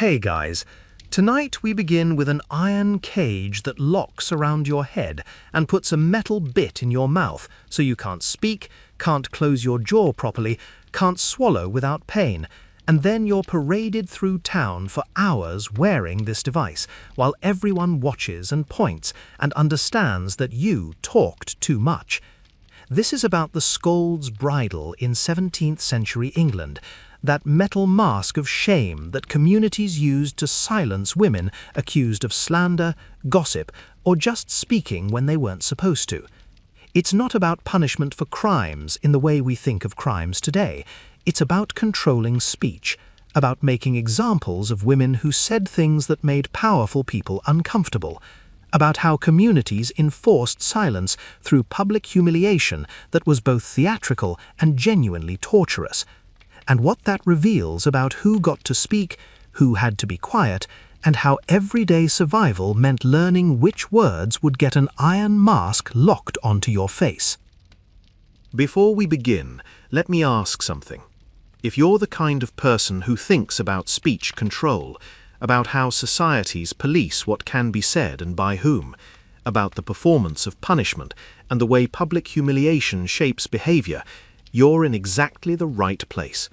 Hey guys, tonight we begin with an iron cage that locks around your head and puts a metal bit in your mouth so you can't speak, can't close your jaw properly, can't swallow without pain, and then you're paraded through town for hours wearing this device while everyone watches and points and understands that you talked too much. This is about the scold's bridle in 17th century England, that metal mask of shame that communities used to silence women accused of slander, gossip, or just speaking when they weren't supposed to. It's not about punishment for crimes in the way we think of crimes today. It's about controlling speech, about making examples of women who said things that made powerful people uncomfortable, about how communities enforced silence through public humiliation that was both theatrical and genuinely torturous, and what that reveals about who got to speak, who had to be quiet, and how everyday survival meant learning which words would get an iron mask locked onto your face. Before we begin, let me ask something. If you're the kind of person who thinks about speech control, about how societies police what can be said and by whom, about the performance of punishment and the way public humiliation shapes behavior, you're in exactly the right place.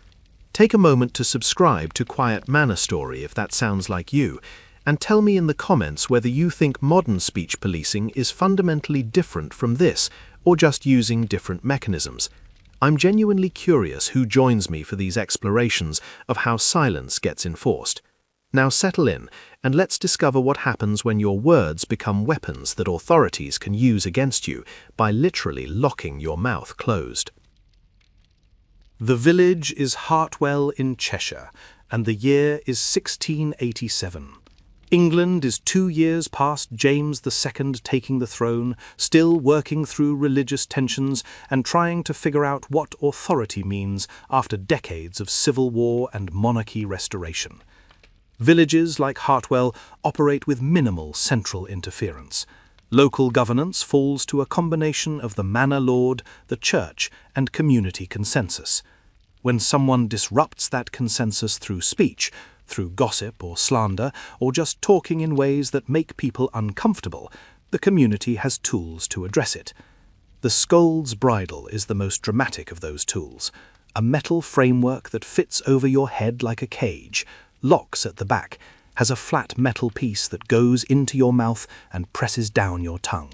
Take a moment to subscribe to Quiet Manor Story if that sounds like you, and tell me in the comments whether you think modern speech policing is fundamentally different from this, or just using different mechanisms. I'm genuinely curious who joins me for these explorations of how silence gets enforced. Now settle in, and let's discover what happens when your words become weapons that authorities can use against you by literally locking your mouth closed. The village is Hartwell in Cheshire, and the year is 1687. England is 2 years past James II taking the throne, still working through religious tensions and trying to figure out what authority means after decades of civil war and monarchy restoration. Villages like Hartwell operate with minimal central interference. Local governance falls to a combination of the manor lord, the church, and community consensus. When someone disrupts that consensus through speech, through gossip or slander, or just talking in ways that make people uncomfortable, the community has tools to address it. The scold's bridle is the most dramatic of those tools, a metal framework that fits over your head like a cage, locks at the back, has a flat metal piece that goes into your mouth and presses down your tongue.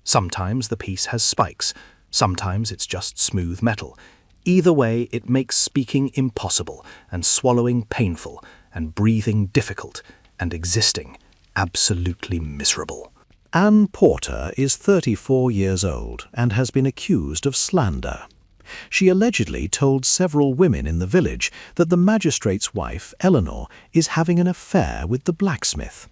Sometimes the piece has spikes, sometimes it's just smooth metal. Either way, it makes speaking impossible, and swallowing painful, and breathing difficult, and existing absolutely miserable. Anne Porter is 34 years old and has been accused of slander. She allegedly told several women in the village that the magistrate's wife, Eleanor, is having an affair with the blacksmith.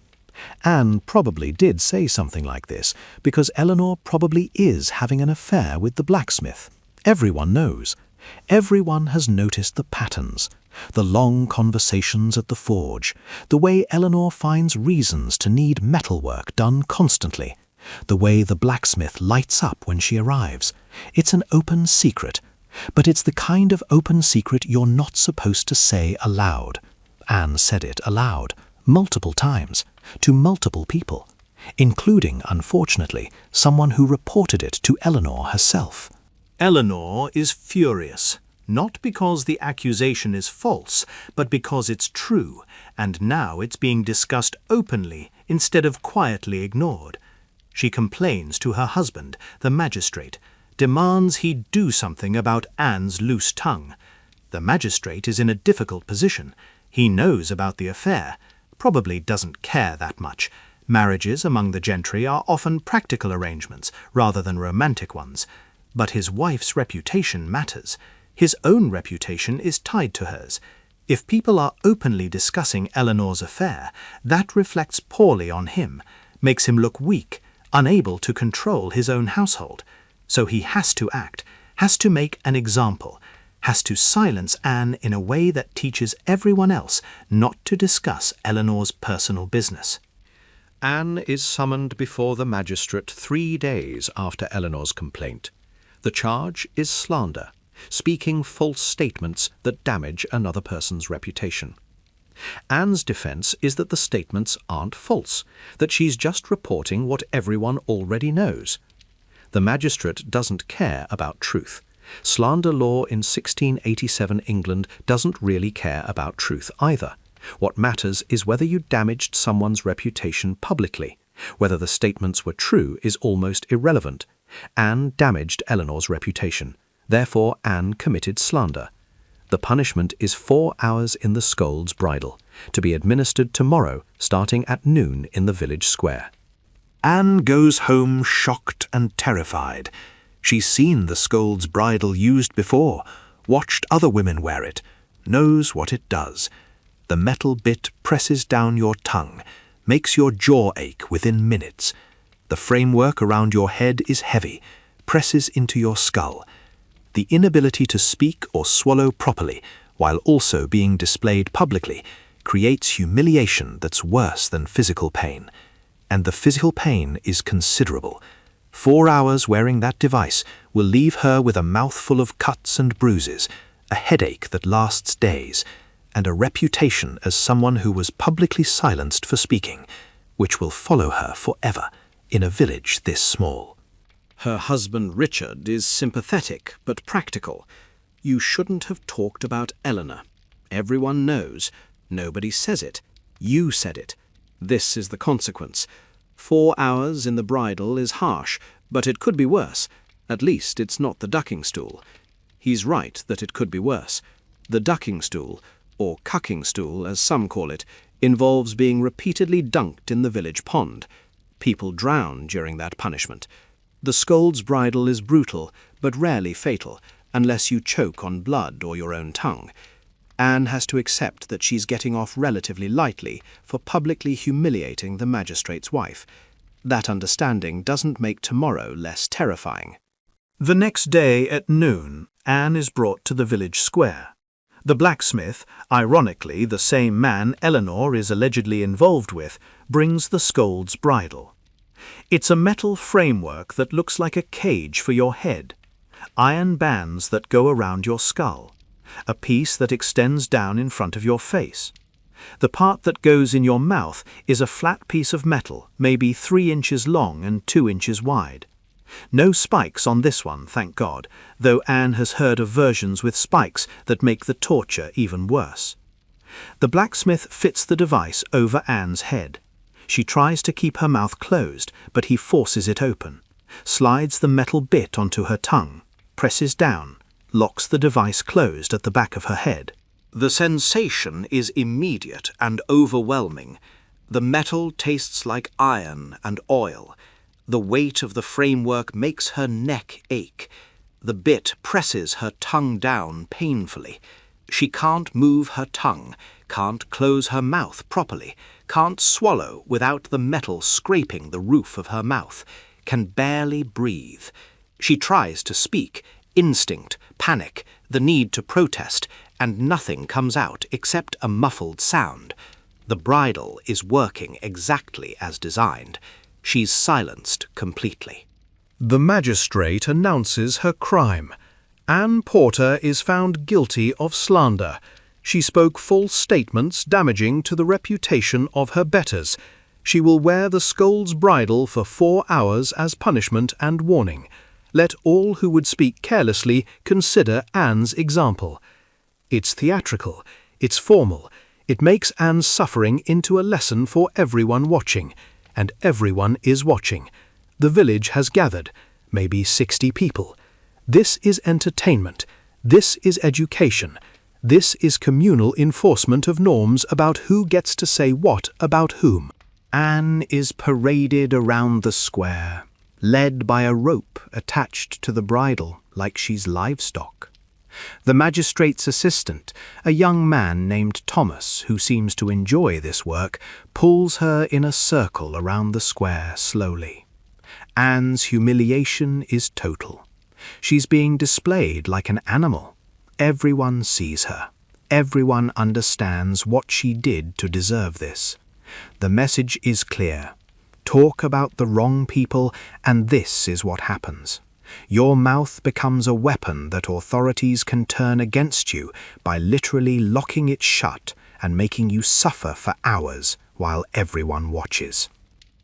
Anne probably did say something like this because Eleanor probably is having an affair with the blacksmith. Everyone knows. Everyone has noticed the patterns, the long conversations at the forge, the way Eleanor finds reasons to need metalwork done constantly, the way the blacksmith lights up when she arrives. It's an open secret, but it's the kind of open secret you're not supposed to say aloud. Anne said it aloud, multiple times, to multiple people, including, unfortunately, someone who reported it to Eleanor herself. Eleanor is furious, not because the accusation is false, but because it's true, and now it's being discussed openly instead of quietly ignored. She complains to her husband, the magistrate, demands he do something about Anne's loose tongue. The magistrate is in a difficult position. He knows about the affair, probably doesn't care that much. Marriages among the gentry are often practical arrangements rather than romantic ones. But his wife's reputation matters. His own reputation is tied to hers. If people are openly discussing Eleanor's affair, that reflects poorly on him, makes him look weak, unable to control his own household. So he has to act, has to make an example, has to silence Anne in a way that teaches everyone else not to discuss Eleanor's personal business. Anne is summoned before the magistrate 3 days after Eleanor's complaint. The charge is slander, speaking false statements that damage another person's reputation. Anne's defense is that the statements aren't false, that she's just reporting what everyone already knows. The magistrate doesn't care about truth. Slander law in 1687 England doesn't really care about truth either. What matters is whether you damaged someone's reputation publicly. Whether the statements were true is almost irrelevant. Anne damaged Eleanor's reputation. Therefore, Anne committed slander. The punishment is 4 hours in the scold's bridle, to be administered tomorrow, starting at noon in the village square. Anne goes home shocked and terrified. She's seen the scold's bridle used before, watched other women wear it, knows what it does. The metal bit presses down your tongue, makes your jaw ache within minutes. The framework around your head is heavy, presses into your skull. The inability to speak or swallow properly, while also being displayed publicly, creates humiliation that's worse than physical pain. And the physical pain is considerable. 4 hours wearing that device will leave her with a mouthful of cuts and bruises, a headache that lasts days, and a reputation as someone who was publicly silenced for speaking, which will follow her forever in a village this small. Her husband Richard is sympathetic but practical. You shouldn't have talked about Eleanor. Everyone knows. Nobody says it. You said it. This is the consequence. 4 hours in the bridle is harsh, but it could be worse. At least it's not the ducking stool. He's right that it could be worse. The ducking stool, or cucking stool as some call it, involves being repeatedly dunked in the village pond. People drown during that punishment. The scold's bridle is brutal, but rarely fatal, unless you choke on blood or your own tongue. Anne has to accept that she's getting off relatively lightly for publicly humiliating the magistrate's wife. That understanding doesn't make tomorrow less terrifying. The next day at noon, Anne is brought to the village square. The blacksmith, ironically the same man Eleanor is allegedly involved with, brings the scold's bridle. It's a metal framework that looks like a cage for your head, iron bands that go around your skull, a piece that extends down in front of your face. The part that goes in your mouth is a flat piece of metal, maybe 3 inches long and 2 inches wide. No spikes on this one, thank God, though Anne has heard of versions with spikes that make the torture even worse. The blacksmith fits the device over Anne's head. She tries to keep her mouth closed, but he forces it open, slides the metal bit onto her tongue, presses down, locks the device closed at the back of her head. The sensation is immediate and overwhelming. The metal tastes like iron and oil. The weight of the framework makes her neck ache. The bit presses her tongue down painfully. She can't move her tongue, can't close her mouth properly, can't swallow without the metal scraping the roof of her mouth, can barely breathe. She tries to speak, instinct, panic, the need to protest, and nothing comes out except a muffled sound. The bridle is working exactly as designed. She's silenced completely. The magistrate announces her crime. Anne Porter is found guilty of slander. She spoke false statements damaging to the reputation of her betters. She will wear the scold's bridle for 4 hours as punishment and warning. Let all who would speak carelessly consider Anne's example. It's theatrical, it's formal, it makes Anne's suffering into a lesson for everyone watching. And everyone is watching. The village has gathered, maybe 60 people. This is entertainment. This is education. This is communal enforcement of norms about who gets to say what about whom. Anne is paraded around the square, led by a rope attached to the bridle like she's livestock. The magistrate's assistant, a young man named Thomas, who seems to enjoy this work, pulls her in a circle around the square slowly. Anne's humiliation is total. She's being displayed like an animal. Everyone sees her. Everyone understands what she did to deserve this. The message is clear. Talk about the wrong people, and this is what happens. Your mouth becomes a weapon that authorities can turn against you by literally locking it shut and making you suffer for hours while everyone watches.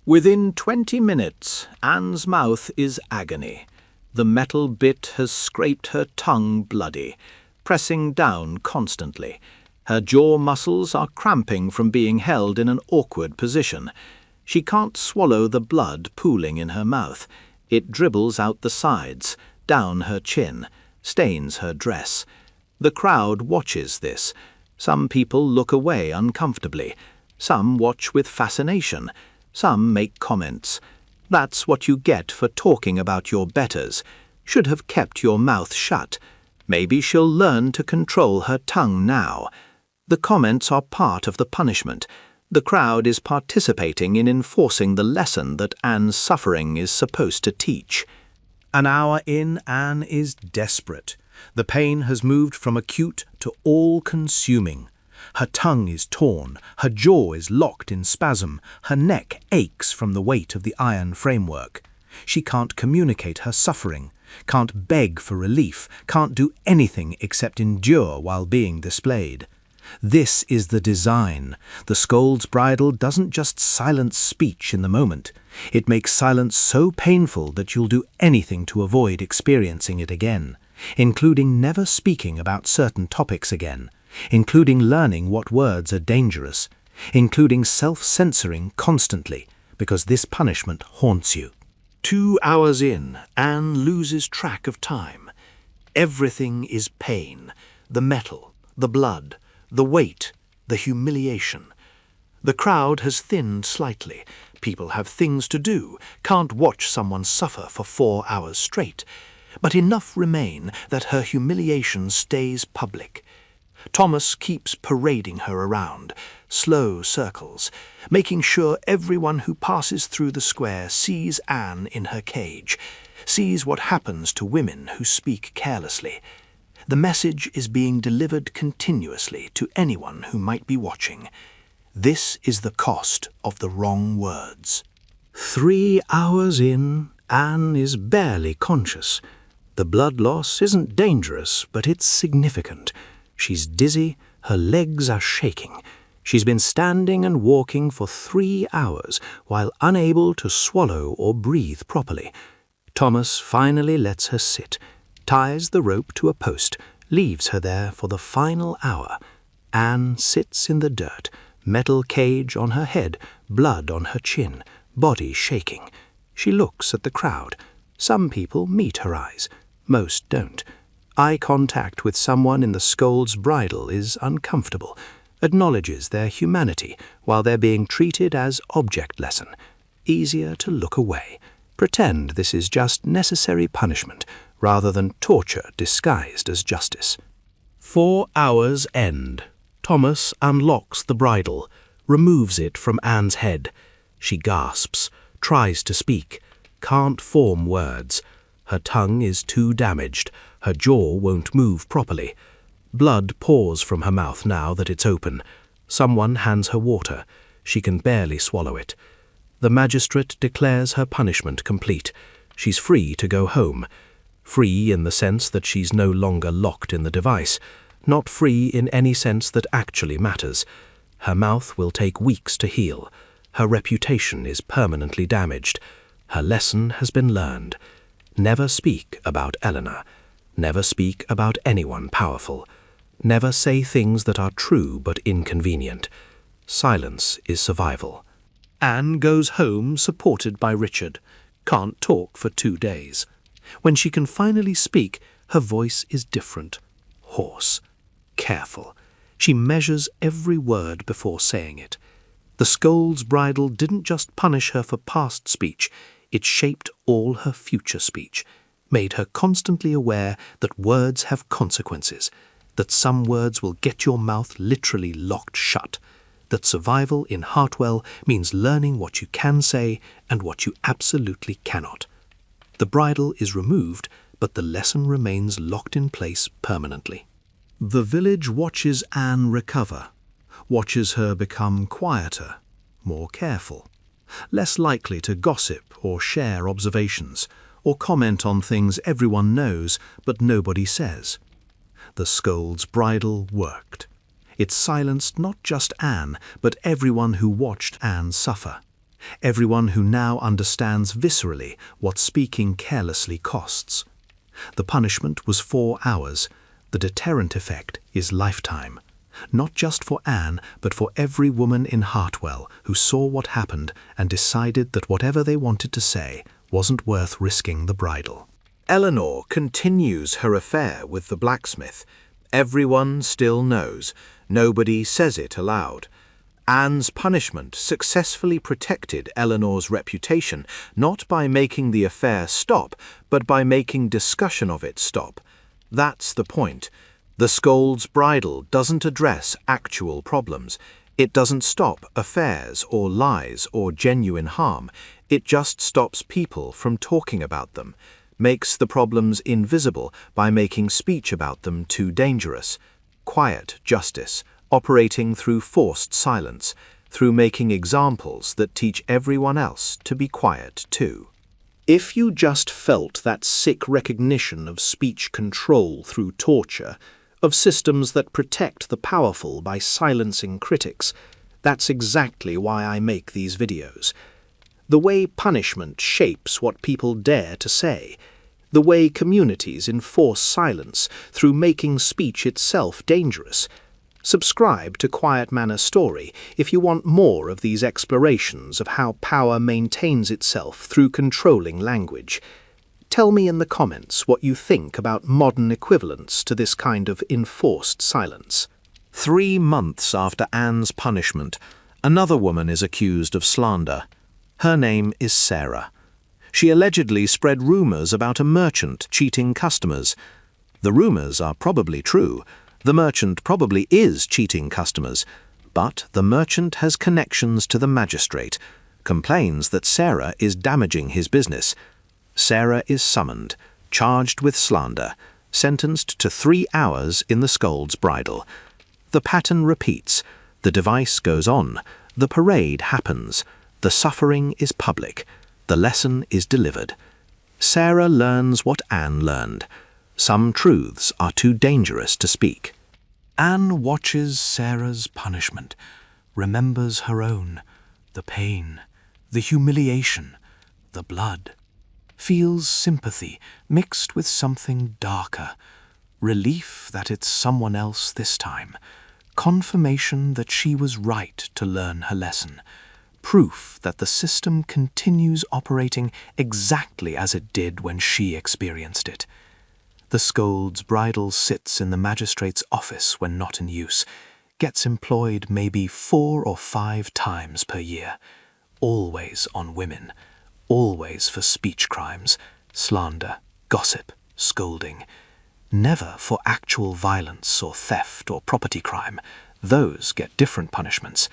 Within 20 minutes, Anne's mouth is agony. The metal bit has scraped her tongue bloody, pressing down constantly. Her jaw muscles are cramping from being held in an awkward position. She can't swallow the blood pooling in her mouth. It dribbles out the sides, down her chin, stains her dress. The crowd watches this. Some people look away uncomfortably. Some watch with fascination. Some make comments. That's what you get for talking about your betters. Should have kept your mouth shut. Maybe she'll learn to control her tongue now. The comments are part of the punishment. The crowd is participating in enforcing the lesson that Anne's suffering is supposed to teach. An hour in, Anne is desperate. The pain has moved from acute to all-consuming. Her tongue is torn, her jaw is locked in spasm, her neck aches from the weight of the iron framework. She can't communicate her suffering, can't beg for relief, can't do anything except endure while being displayed. This is the design. The scold's bridle doesn't just silence speech in the moment. It makes silence so painful that you'll do anything to avoid experiencing it again, including never speaking about certain topics again, including learning what words are dangerous, including self-censoring constantly, because this punishment haunts you. 2 hours in, Anne loses track of time. Everything is pain. The metal, the blood, the weight, the humiliation. The crowd has thinned slightly. People have things to do, can't watch someone suffer for 4 hours straight. But enough remain that her humiliation stays public. Thomas keeps parading her around, slow circles, making sure everyone who passes through the square sees Anne in her cage, sees what happens to women who speak carelessly. The message is being delivered continuously to anyone who might be watching. This is the cost of the wrong words. 3 hours in, Anne is barely conscious. The blood loss isn't dangerous, but it's significant. She's dizzy, her legs are shaking. She's been standing and walking for 3 hours while unable to swallow or breathe properly. Thomas finally lets her sit, ties the rope to a post, leaves her there for the final hour. Anne sits in the dirt, metal cage on her head, blood on her chin, body shaking. She looks at the crowd. Some people meet her eyes. Most don't. Eye contact with someone in the scold's bridle is uncomfortable, acknowledges their humanity while they're being treated as object lesson. Easier to look away, pretend this is just necessary punishment rather than torture disguised as justice. 4 hours end. Thomas unlocks the bridle, removes it from Anne's head. She gasps, tries to speak, can't form words. Her tongue is too damaged. Her jaw won't move properly. Blood pours from her mouth now that it's open. Someone hands her water. She can barely swallow it. The magistrate declares her punishment complete. She's free to go home. Free in the sense that she's no longer locked in the device. Not free in any sense that actually matters. Her mouth will take weeks to heal. Her reputation is permanently damaged. Her lesson has been learned. Never speak about Eleanor. Never speak about anyone powerful. Never say things that are true but inconvenient. Silence is survival. Anne goes home supported by Richard. Can't talk for 2 days. When she can finally speak, her voice is different. Hoarse. Careful. She measures every word before saying it. The scold's bridle didn't just punish her for past speech. It shaped all her future speech, made her constantly aware that words have consequences, that some words will get your mouth literally locked shut, that survival in Hartwell means learning what you can say and what you absolutely cannot. The bridle is removed, but the lesson remains locked in place permanently. The village watches Anne recover, watches her become quieter, more careful, less likely to gossip or share observations, or comment on things everyone knows but nobody says. The scold's bridle worked. It silenced not just Anne, but everyone who watched Anne suffer. Everyone who now understands viscerally what speaking carelessly costs. The punishment was 4 hours. The deterrent effect is lifetime. Not just for Anne, but for every woman in Hartwell who saw what happened and decided that whatever they wanted to say wasn't worth risking the bridle. Eleanor continues her affair with the blacksmith. Everyone still knows. Nobody says it aloud. Anne's punishment successfully protected Eleanor's reputation, not by making the affair stop, but by making discussion of it stop. That's the point. The scold's bridle doesn't address actual problems. It doesn't stop affairs or lies or genuine harm. It just stops people from talking about them, makes the problems invisible by making speech about them too dangerous. Quiet justice, operating through forced silence, through making examples that teach everyone else to be quiet too. If you just felt that sick recognition of speech control through torture, of systems that protect the powerful by silencing critics, that's exactly why I make these videos. The way punishment shapes what people dare to say, the way communities enforce silence through making speech itself dangerous. Subscribe to Quiet Manor Story if you want more of these explorations of how power maintains itself through controlling language. Tell me in the comments what you think about modern equivalents to this kind of enforced silence. 3 months after Anne's punishment, another woman is accused of slander. Her name is Sarah. She allegedly spread rumors about a merchant cheating customers. The rumors are probably true. The merchant probably is cheating customers. But the merchant has connections to the magistrate, complains that Sarah is damaging his business. Sarah is summoned, charged with slander, sentenced to 3 hours in the scold's bridle. The pattern repeats. The device goes on. The parade happens. The suffering is public. The lesson is delivered. Sarah learns what Anne learned. Some truths are too dangerous to speak. Anne watches Sarah's punishment, remembers her own, the pain, the humiliation, the blood. Feels sympathy mixed with something darker, relief that it's someone else this time, confirmation that she was right to learn her lesson, proof that the system continues operating exactly as it did when she experienced it. The scold's bridle sits in the magistrate's office when not in use, gets employed maybe 4 or 5 times per year, always on women. Always for speech crimes, slander, gossip, scolding. Never for actual violence or theft or property crime. Those get different punishments.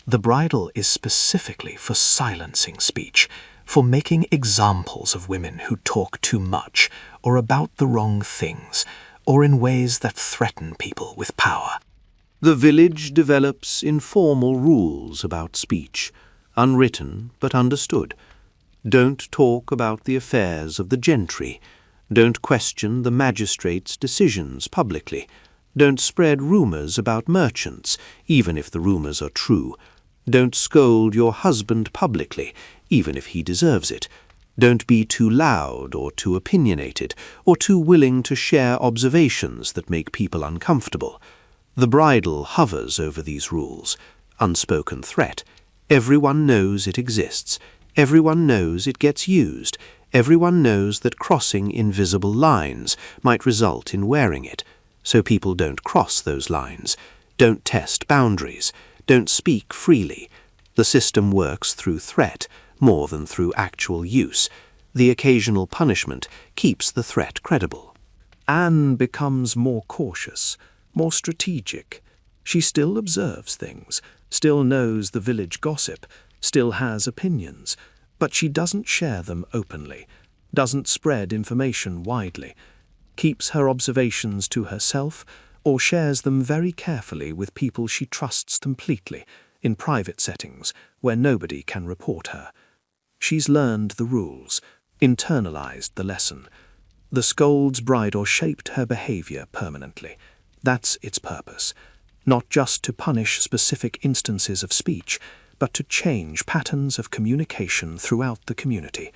The bridle is specifically for silencing speech, for making examples of women who talk too much or about the wrong things, or in ways that threaten people with power. The village develops informal rules about speech, unwritten but understood. Don't talk about the affairs of the gentry. Don't question the magistrate's decisions publicly. Don't spread rumors about merchants, even if the rumors are true. Don't scold your husband publicly, even if he deserves it. Don't be too loud or too opinionated, or too willing to share observations that make people uncomfortable. The bridle hovers over these rules. Unspoken threat. Everyone knows it exists. Everyone knows it gets used. Everyone knows that crossing invisible lines might result in wearing it, so people don't cross those lines, don't test boundaries, don't speak freely. The system works through threat more than through actual use. The occasional punishment keeps the threat credible. Anne becomes more cautious, more strategic. She still observes things, still knows the village gossip, still has opinions, but she doesn't share them openly, doesn't spread information widely, keeps her observations to herself, or shares them very carefully with people she trusts completely, in private settings where nobody can report her. She's learned the rules, internalized the lesson. The scold's bridle shaped her behavior permanently. That's its purpose. not just to punish specific instances of speech, but to change patterns of communication throughout the community,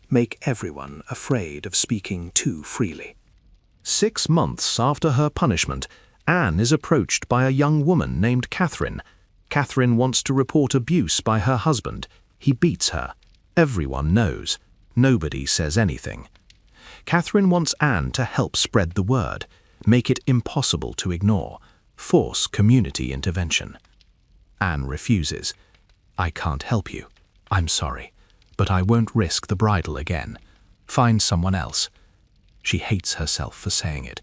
make everyone afraid of speaking too freely. 6 months after her punishment, Anne is approached by a young woman named Catherine. Catherine wants to report abuse by her husband. He beats her. Everyone knows. Nobody says anything. Catherine wants Anne to help spread the word, make it impossible to ignore, force community intervention. Anne refuses. "I can't help you. I'm sorry, but I won't risk the bridal again. Find someone else." She hates herself for saying it,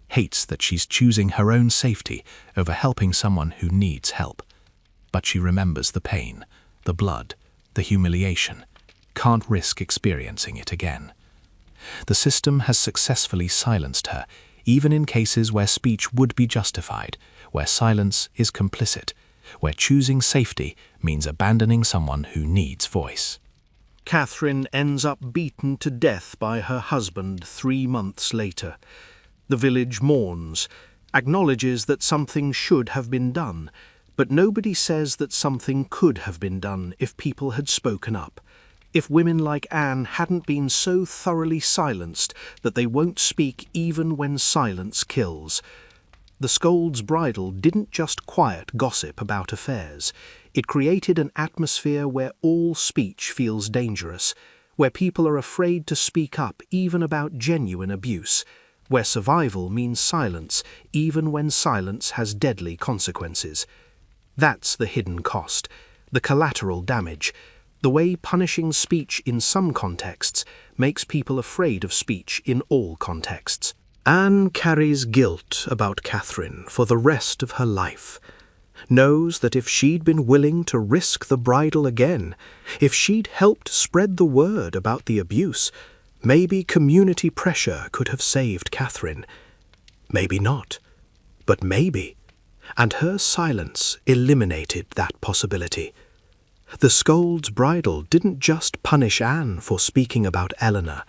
hates that she's choosing her own safety over helping someone who needs help. But she remembers the pain, the blood, the humiliation, can't risk experiencing it again. The system has successfully silenced her, even in cases where speech would be justified, where silence is complicit, where choosing safety means abandoning someone who needs voice. Catherine ends up beaten to death by her husband 3 months later. The village mourns, acknowledges that something should have been done, but nobody says that something could have been done if people had spoken up. If women like Anne hadn't been so thoroughly silenced that they won't speak even when silence kills. The scold's bridal didn't just quiet gossip about affairs. It created an atmosphere where all speech feels dangerous, where people are afraid to speak up even about genuine abuse, where survival means silence even when silence has deadly consequences. That's the hidden cost, the collateral damage, the way punishing speech in some contexts makes people afraid of speech in all contexts. Anne carries guilt about Catherine for the rest of her life, knows that if she'd been willing to risk the bridal again, if she'd helped spread the word about the abuse, maybe community pressure could have saved Catherine. Maybe not, but maybe. And her silence eliminated that possibility. The scold's bridal didn't just punish Anne for speaking about Eleanor.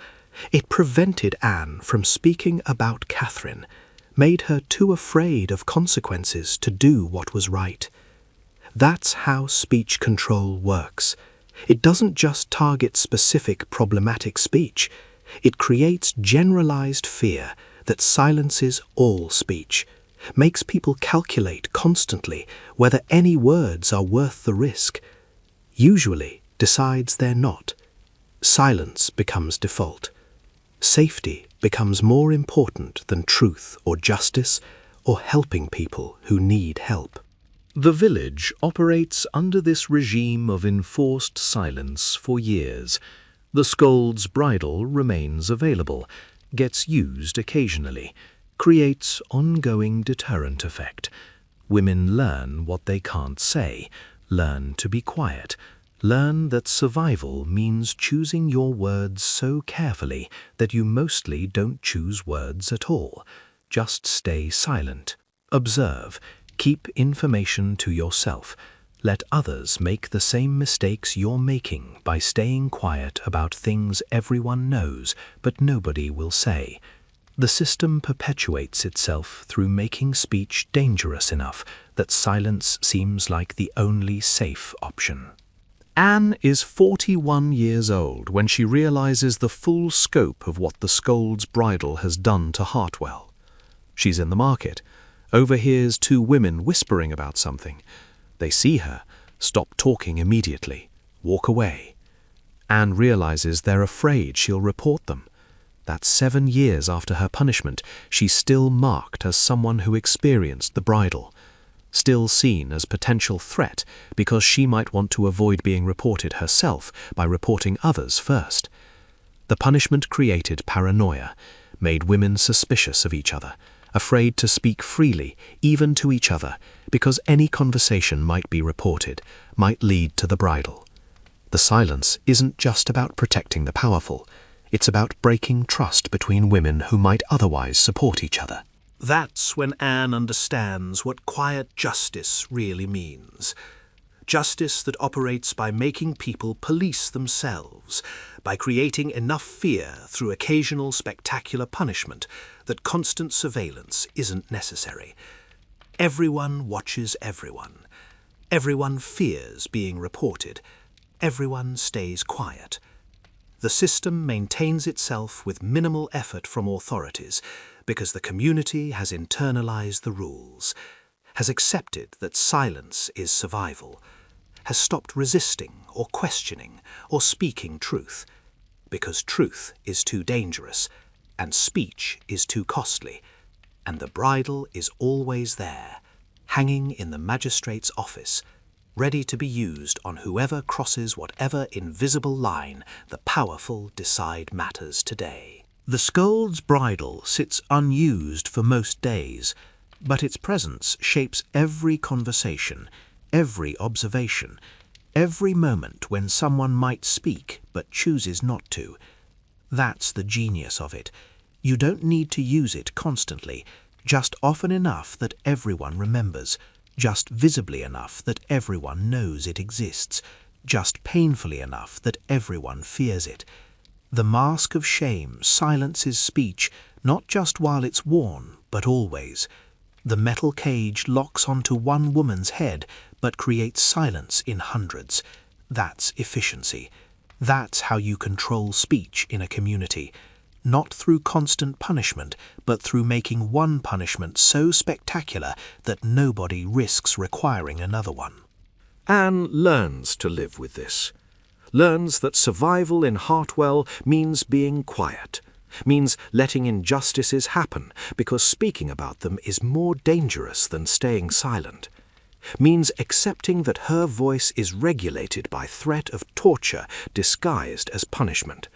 It prevented Anne from speaking about Catherine, made her too afraid of consequences to do what was right. That's how speech control works. It doesn't just target specific problematic speech. It creates generalized fear that silences all speech, makes people calculate constantly whether any words are worth the risk. Usually decides they're not. Silence becomes default. Safety becomes more important than truth or justice or helping people who need help. The village operates under this regime of enforced silence for years. The scold's bridal remains available, gets used occasionally, creates ongoing deterrent effect. Women learn what they can't say, learn to be quiet, learn that survival means choosing your words so carefully that you mostly don't choose words at all. Just stay silent, observe, keep information to yourself. Let others make the same mistakes you're making by staying quiet about things everyone knows but nobody will say. The system perpetuates itself through making speech dangerous enough that silence seems like the only safe option. Anne is 41 years old when she realizes the full scope of what the scold's bridal has done to Hartwell. She's in the market, overhears 2 women whispering about something. They see her, stop talking immediately, walk away. Anne realizes they're afraid she'll report them. That's 7 years after her punishment, she's still marked as someone who experienced the bridal, still seen as potential threat because she might want to avoid being reported herself by reporting others first. The punishment created paranoia, made women suspicious of each other, afraid to speak freely, even to each other, because any conversation might be reported, might lead to the bridal. The silence isn't just about protecting the powerful. It's about breaking trust between women who might otherwise support each other. That's when Anne understands what quiet justice really means. Justice that operates by making people police themselves, by creating enough fear through occasional spectacular punishment that constant surveillance isn't necessary. Everyone watches everyone. Everyone fears being reported. Everyone stays quiet. The system maintains itself with minimal effort from authorities because the community has internalized the rules, has accepted that silence is survival, has stopped resisting or questioning or speaking truth, because truth is too dangerous and speech is too costly, and the bridle is always there, hanging in the magistrate's office, ready to be used on whoever crosses whatever invisible line the powerful decide matters today. The scold's bridle sits unused for most days, but its presence shapes every conversation, every observation, every moment when someone might speak but chooses not to. That's the genius of it. You don't need to use it constantly, just often enough that everyone remembers, just visibly enough that everyone knows it exists, just painfully enough that everyone fears it. The mask of shame silences speech not just while it's worn, but always. The metal cage locks onto one woman's head, but creates silence in hundreds. That's efficiency. That's how you control speech in a community. Not through constant punishment, but through making one punishment so spectacular that nobody risks requiring another one. Anne learns to live with this. Learns that survival in Hartwell means being quiet, means letting injustices happen because speaking about them is more dangerous than staying silent, means accepting that her voice is regulated by threat of torture disguised as punishment,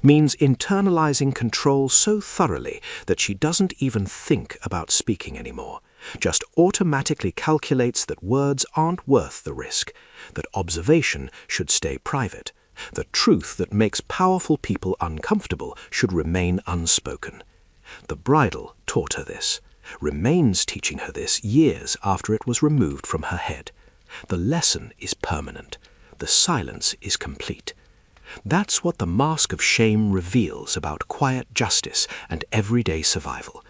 means internalizing control so thoroughly that she doesn't even think about speaking anymore, just automatically calculates that words aren't worth the risk, that observation should stay private, the truth that makes powerful people uncomfortable should remain unspoken. The bridle taught her this, remains teaching her this years after it was removed from her head. The lesson is permanent. The silence is complete. That's what the mask of shame reveals about quiet justice and everyday survival.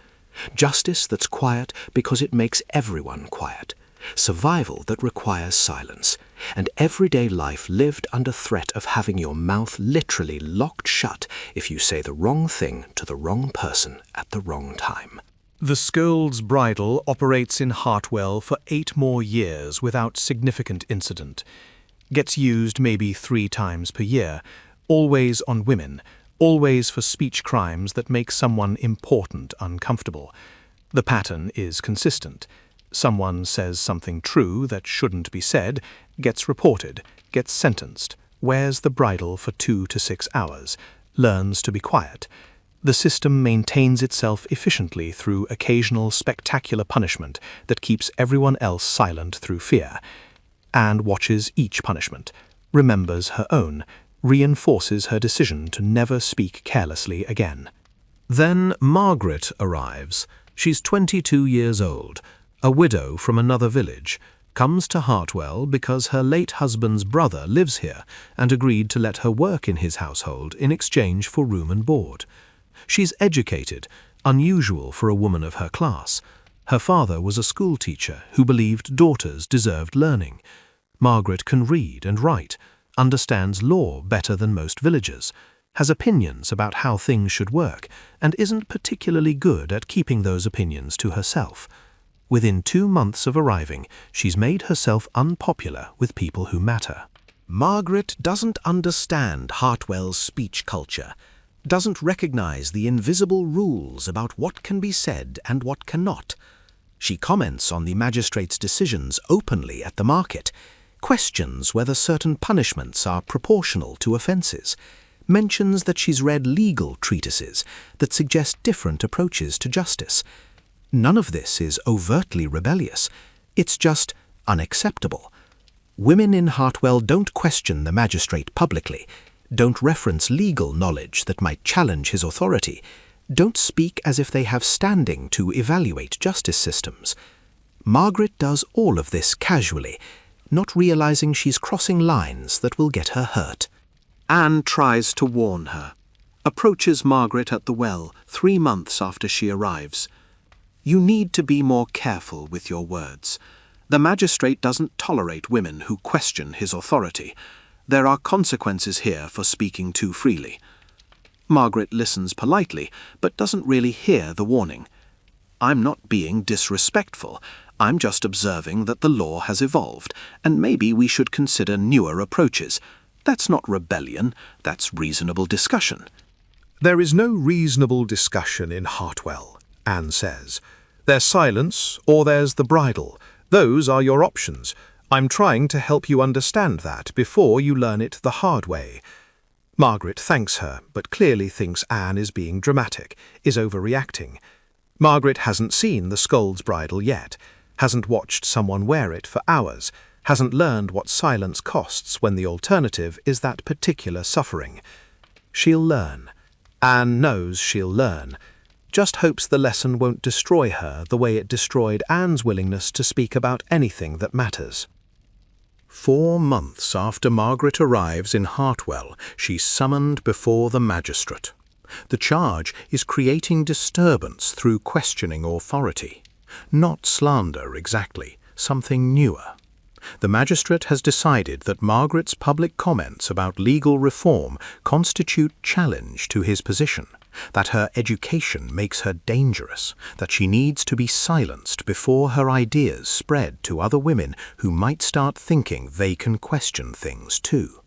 Justice that's quiet because it makes everyone quiet. Survival that requires silence. And everyday life lived under threat of having your mouth literally locked shut if you say the wrong thing to the wrong person at the wrong time. The scold's bridle operates in Hartwell for 8 more years without significant incident. Gets used maybe 3 times per year, always on women, always for speech crimes that make someone important uncomfortable. The pattern is consistent. Someone says something true that shouldn't be said, gets reported, gets sentenced, wears the bridle for 2 to 6 hours, learns to be quiet. The system maintains itself efficiently through occasional spectacular punishment that keeps everyone else silent through fear, and watches each punishment, remembers her own, reinforces her decision to never speak carelessly again. Then Margaret arrives. She's 22 years old, a widow from another village, comes to Hartwell because her late husband's brother lives here and agreed to let her work in his household in exchange for room and board. She's educated, unusual for a woman of her class. Her father was a school teacher who believed daughters deserved learning. Margaret can read and write, understands law better than most villagers, has opinions about how things should work, and isn't particularly good at keeping those opinions to herself. Within 2 months of arriving, she's made herself unpopular with people who matter. Margaret doesn't understand Hartwell's speech culture, doesn't recognize the invisible rules about what can be said and what cannot. She comments on the magistrate's decisions openly at the market, questions whether certain punishments are proportional to offences, mentions that she's read legal treatises that suggest different approaches to justice. None of this is overtly rebellious. It's just unacceptable. Women in Hartwell don't question the magistrate publicly, don't reference legal knowledge that might challenge his authority, don't speak as if they have standing to evaluate justice systems. Margaret does all of this casually, not realizing she's crossing lines that will get her hurt. Anne tries to warn her, approaches Margaret at the well 3 months after she arrives. You need to be more careful with your words. The magistrate doesn't tolerate women who question his authority. There are consequences here for speaking too freely. Margaret listens politely, but doesn't really hear the warning. I'm not being disrespectful. I'm just observing that the law has evolved, and maybe we should consider newer approaches. That's not rebellion, that's reasonable discussion. There is no reasonable discussion in Hartwell, Anne says. There's silence, or there's the bridle. Those are your options. I'm trying to help you understand that before you learn it the hard way. Margaret thanks her, but clearly thinks Anne is being dramatic, is overreacting. Margaret hasn't seen the scold's bridle yet, hasn't watched someone wear it for hours, hasn't learned what silence costs when the alternative is that particular suffering. She'll learn. Anne knows she'll learn. Just hopes the lesson won't destroy her the way it destroyed Anne's willingness to speak about anything that matters. 4 months after Margaret arrives in Hartwell, she's summoned before the magistrate. The charge is creating disturbance through questioning authority. Not slander exactly, something newer. The magistrate has decided that Margaret's public comments about legal reform constitute challenge to his position, that her education makes her dangerous, that she needs to be silenced before her ideas spread to other women who might start thinking they can question things too.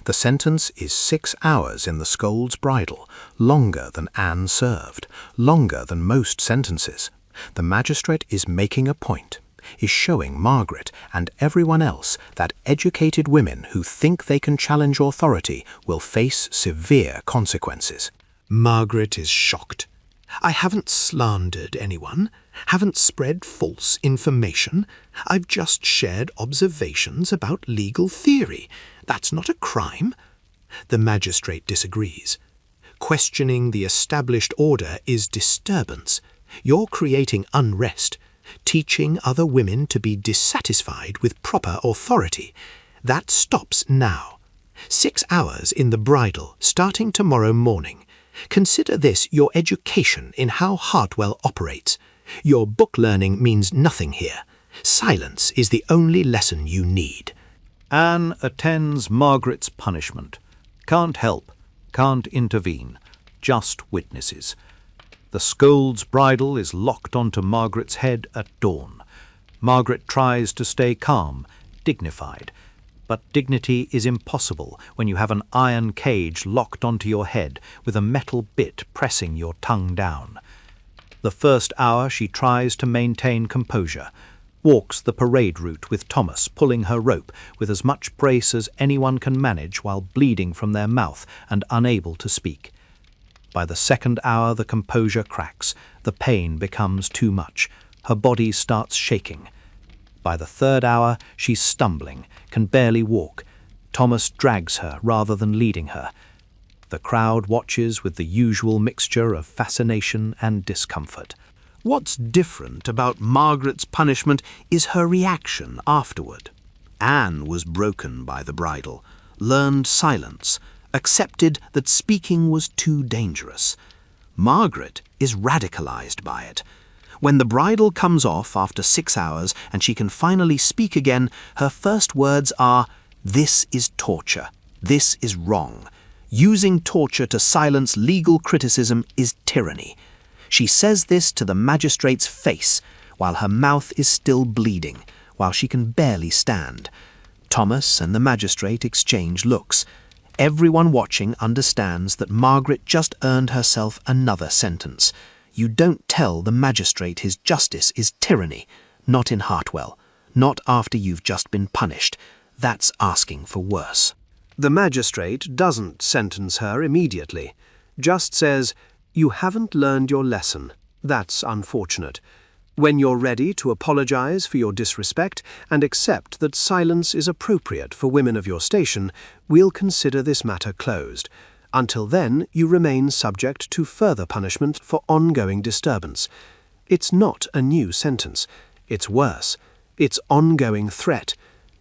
The sentence is 6 hours in the scold's bridle, longer than Anne served, longer than most sentences. The magistrate is making a point, is showing Margaret and everyone else that educated women who think they can challenge authority will face severe consequences. Margaret is shocked. I haven't slandered anyone, haven't spread false information. I've just shared observations about legal theory. That's not a crime. The magistrate disagrees. Questioning the established order is disturbance. You're creating unrest, teaching other women to be dissatisfied with proper authority. That stops now. 6 hours in the bridle, starting tomorrow morning. Consider this your education in how Hartwell operates. Your book learning means nothing here. Silence is the only lesson you need. Anne attends Margaret's punishment. Can't help, can't intervene, just witnesses. The scold's bridle is locked onto Margaret's head at dawn. Margaret tries to stay calm, dignified. But dignity is impossible when you have an iron cage locked onto your head with a metal bit pressing your tongue down. The first hour she tries to maintain composure, walks the parade route with Thomas pulling her rope with as much brace as anyone can manage while bleeding from their mouth and unable to speak. By the second hour the composure cracks, the pain becomes too much, her body starts shaking. By the third hour she's stumbling, can barely walk. Thomas drags her rather than leading her. The crowd watches with the usual mixture of fascination and discomfort. What's different about Margaret's punishment is her reaction afterward. Anne was broken by the bridle, learned silence, accepted that speaking was too dangerous. Margaret is radicalized by it. When the bridle comes off after 6 hours and she can finally speak again, her first words are, "This is torture. This is wrong. Using torture to silence legal criticism is tyranny." She says this to the magistrate's face, while her mouth is still bleeding, while she can barely stand. Thomas and the magistrate exchange looks. Everyone watching understands that Margaret just earned herself another sentence. You don't tell the magistrate his justice is tyranny, not in Hartwell, not after you've just been punished. That's asking for worse. The magistrate doesn't sentence her immediately, just says, "You haven't learned your lesson. That's unfortunate. When you're ready to apologize for your disrespect and accept that silence is appropriate for women of your station, we'll consider this matter closed. Until then, you remain subject to further punishment for ongoing disturbance." It's not a new sentence. It's worse. It's ongoing threat.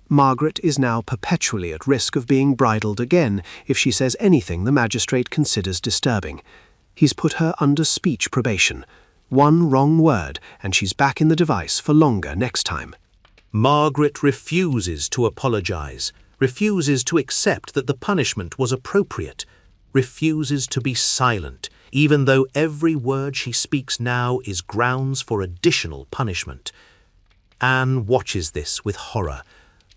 Margaret is now perpetually at risk of being bridled again if she says anything the magistrate considers disturbing. He's put her under speech probation. One wrong word, and she's back in the device for longer next time. Margaret refuses to apologize, refuses to accept that the punishment was appropriate, refuses to be silent, even though every word she speaks now is grounds for additional punishment. Anne watches this with horror.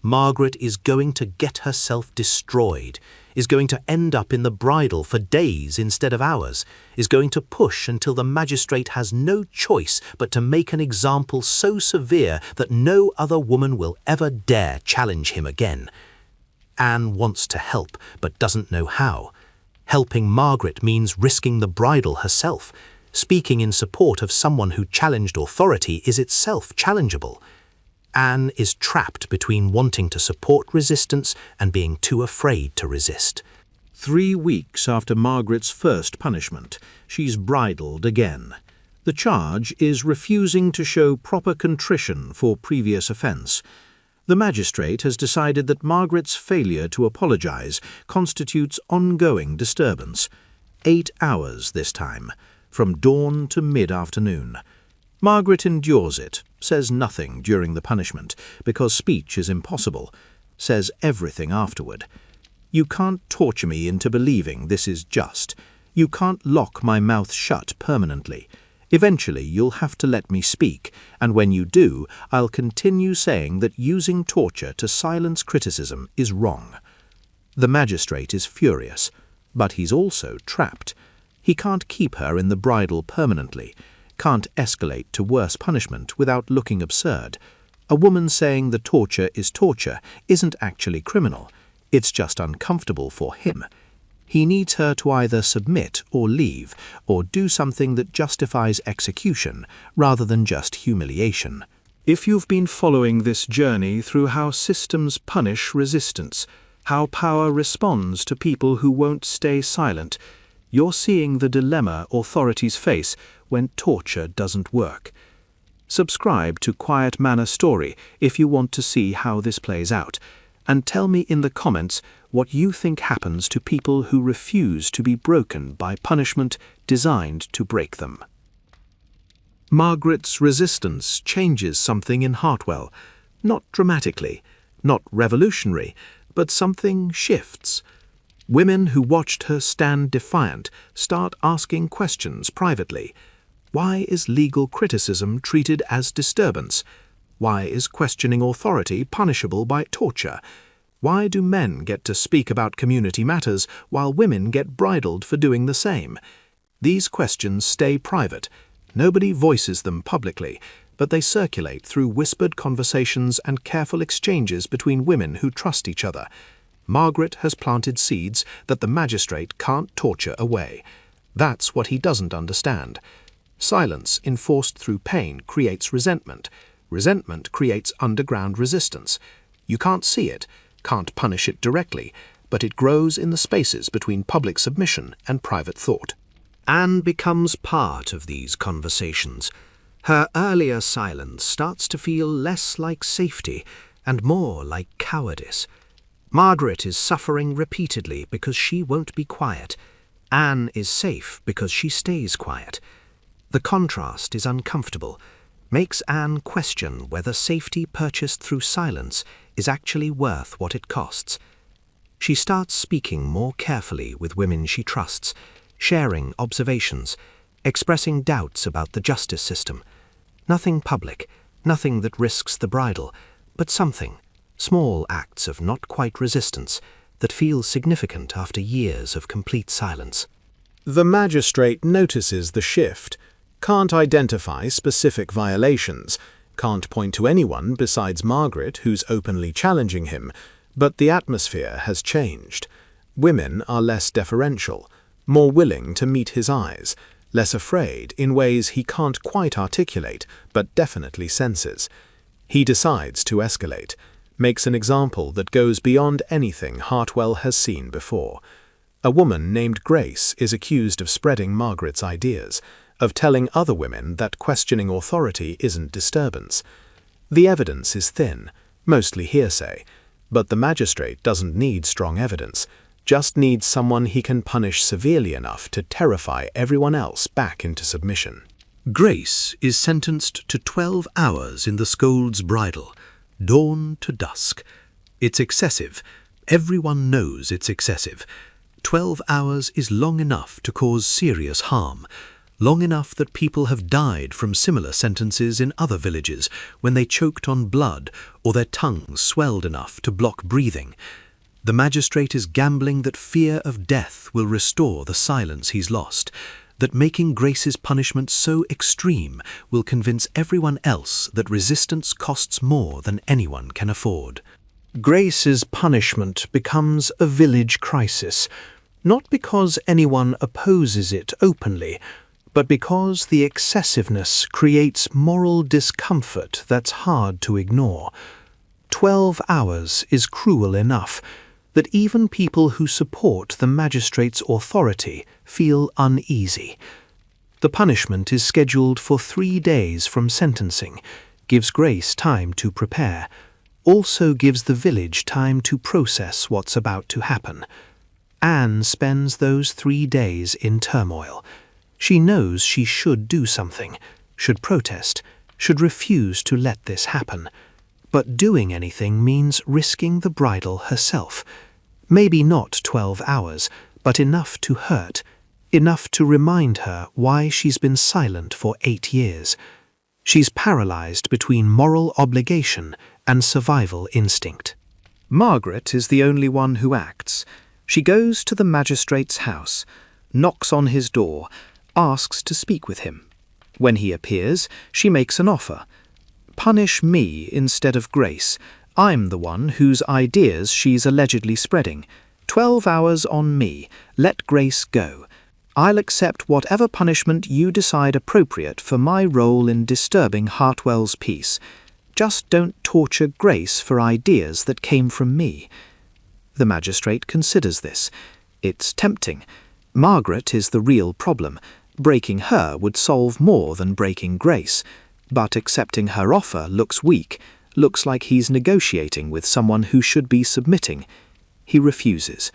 Margaret is going to get herself destroyed, is going to end up in the bridle for days instead of hours, is going to push until the magistrate has no choice but to make an example so severe that no other woman will ever dare challenge him again. Anne wants to help, but doesn't know how. Helping Margaret means risking the bridle herself. Speaking in support of someone who challenged authority is itself challengeable. Anne is trapped between wanting to support resistance and being too afraid to resist. 3 weeks after Margaret's first punishment, she's bridled again. The charge is refusing to show proper contrition for previous offence. The magistrate has decided that Margaret's failure to apologize constitutes ongoing disturbance. 8 hours this time, from dawn to mid-afternoon. Margaret endures it, says nothing during the punishment, because speech is impossible, says everything afterward. You can't torture me into believing this is just. You can't lock my mouth shut permanently. Eventually you'll have to let me speak, and when you do, I'll continue saying that using torture to silence criticism is wrong. The magistrate is furious, but he's also trapped. He can't keep her in the bridle permanently, can't escalate to worse punishment without looking absurd. A woman saying the torture is torture isn't actually criminal. It's just uncomfortable for him. He needs her to either submit or leave, or do something that justifies execution rather than just humiliation. If you've been following this journey through how systems punish resistance, how power responds to people who won't stay silent, you're seeing the dilemma authorities face when torture doesn't work. Subscribe to Quiet Manor Story if you want to see how this plays out, and tell me in the comments what you think happens to people who refuse to be broken by punishment designed to break them. Margaret's resistance changes something in Hartwell, not dramatically, not revolutionary, but something shifts. Women who watched her stand defiant start asking questions privately. Why is legal criticism treated as disturbance? Why is questioning authority punishable by torture? Why do men get to speak about community matters while women get bridled for doing the same? These questions stay private. Nobody voices them publicly, but they circulate through whispered conversations and careful exchanges between women who trust each other. Margaret has planted seeds that the magistrate can't torture away. That's what he doesn't understand. Silence enforced through pain creates resentment. Resentment creates underground resistance. You can't see it, can't punish it directly, but it grows in the spaces between public submission and private thought. Anne becomes part of these conversations. Her earlier silence starts to feel less like safety and more like cowardice. Margaret is suffering repeatedly because she won't be quiet. Anne is safe because she stays quiet. The contrast is uncomfortable, makes Anne question whether safety purchased through silence is actually worth what it costs. She starts speaking more carefully with women she trusts, sharing observations, expressing doubts about the justice system. Nothing public, nothing that risks the bridle, but something, small acts of not quite resistance, that feel significant after years of complete silence. The magistrate notices the shift, can't identify specific violations, can't point to anyone besides Margaret who's openly challenging him, but the atmosphere has changed. Women are less deferential, more willing to meet his eyes, less afraid in ways he can't quite articulate but definitely senses. He decides to escalate, makes an example that goes beyond anything Hartwell has seen before. A woman named Grace is accused of spreading Margaret's ideas, of telling other women that questioning authority isn't disturbance. The evidence is thin, mostly hearsay, but the magistrate doesn't need strong evidence, just needs someone he can punish severely enough to terrify everyone else back into submission. Grace is sentenced to 12 hours in the scold's bridle, dawn to dusk. It's excessive. Everyone knows it's excessive. 12 hours is long enough to cause serious harm, long enough that people have died from similar sentences in other villages when they choked on blood or their tongues swelled enough to block breathing. The magistrate is gambling that fear of death will restore the silence he's lost, that making Grace's punishment so extreme will convince everyone else that resistance costs more than anyone can afford. Grace's punishment becomes a village crisis, not because anyone opposes it openly, but because the excessiveness creates moral discomfort that's hard to ignore. 12 hours is cruel enough that even people who support the magistrate's authority feel uneasy. The punishment is scheduled for 3 days from sentencing, gives Grace time to prepare, also gives the village time to process what's about to happen. Anne spends those 3 days in turmoil. She knows she should do something, should protest, should refuse to let this happen. But doing anything means risking the bridle herself. Maybe not 12 hours, but enough to hurt, enough to remind her why she's been silent for 8 years. She's paralyzed between moral obligation and survival instinct. Margaret is the only one who acts. She goes to the magistrate's house, knocks on his door, asks to speak with him. When he appears, she makes an offer. Punish me instead of Grace. I'm the one whose ideas she's allegedly spreading. 12 hours on me. Let Grace go. I'll accept whatever punishment you decide appropriate for my role in disturbing Hartwell's peace. Just don't torture Grace for ideas that came from me. The magistrate considers this. It's tempting. Margaret is the real problem. Breaking her would solve more than breaking Grace. But accepting her offer looks weak, looks like he's negotiating with someone who should be submitting. He refuses.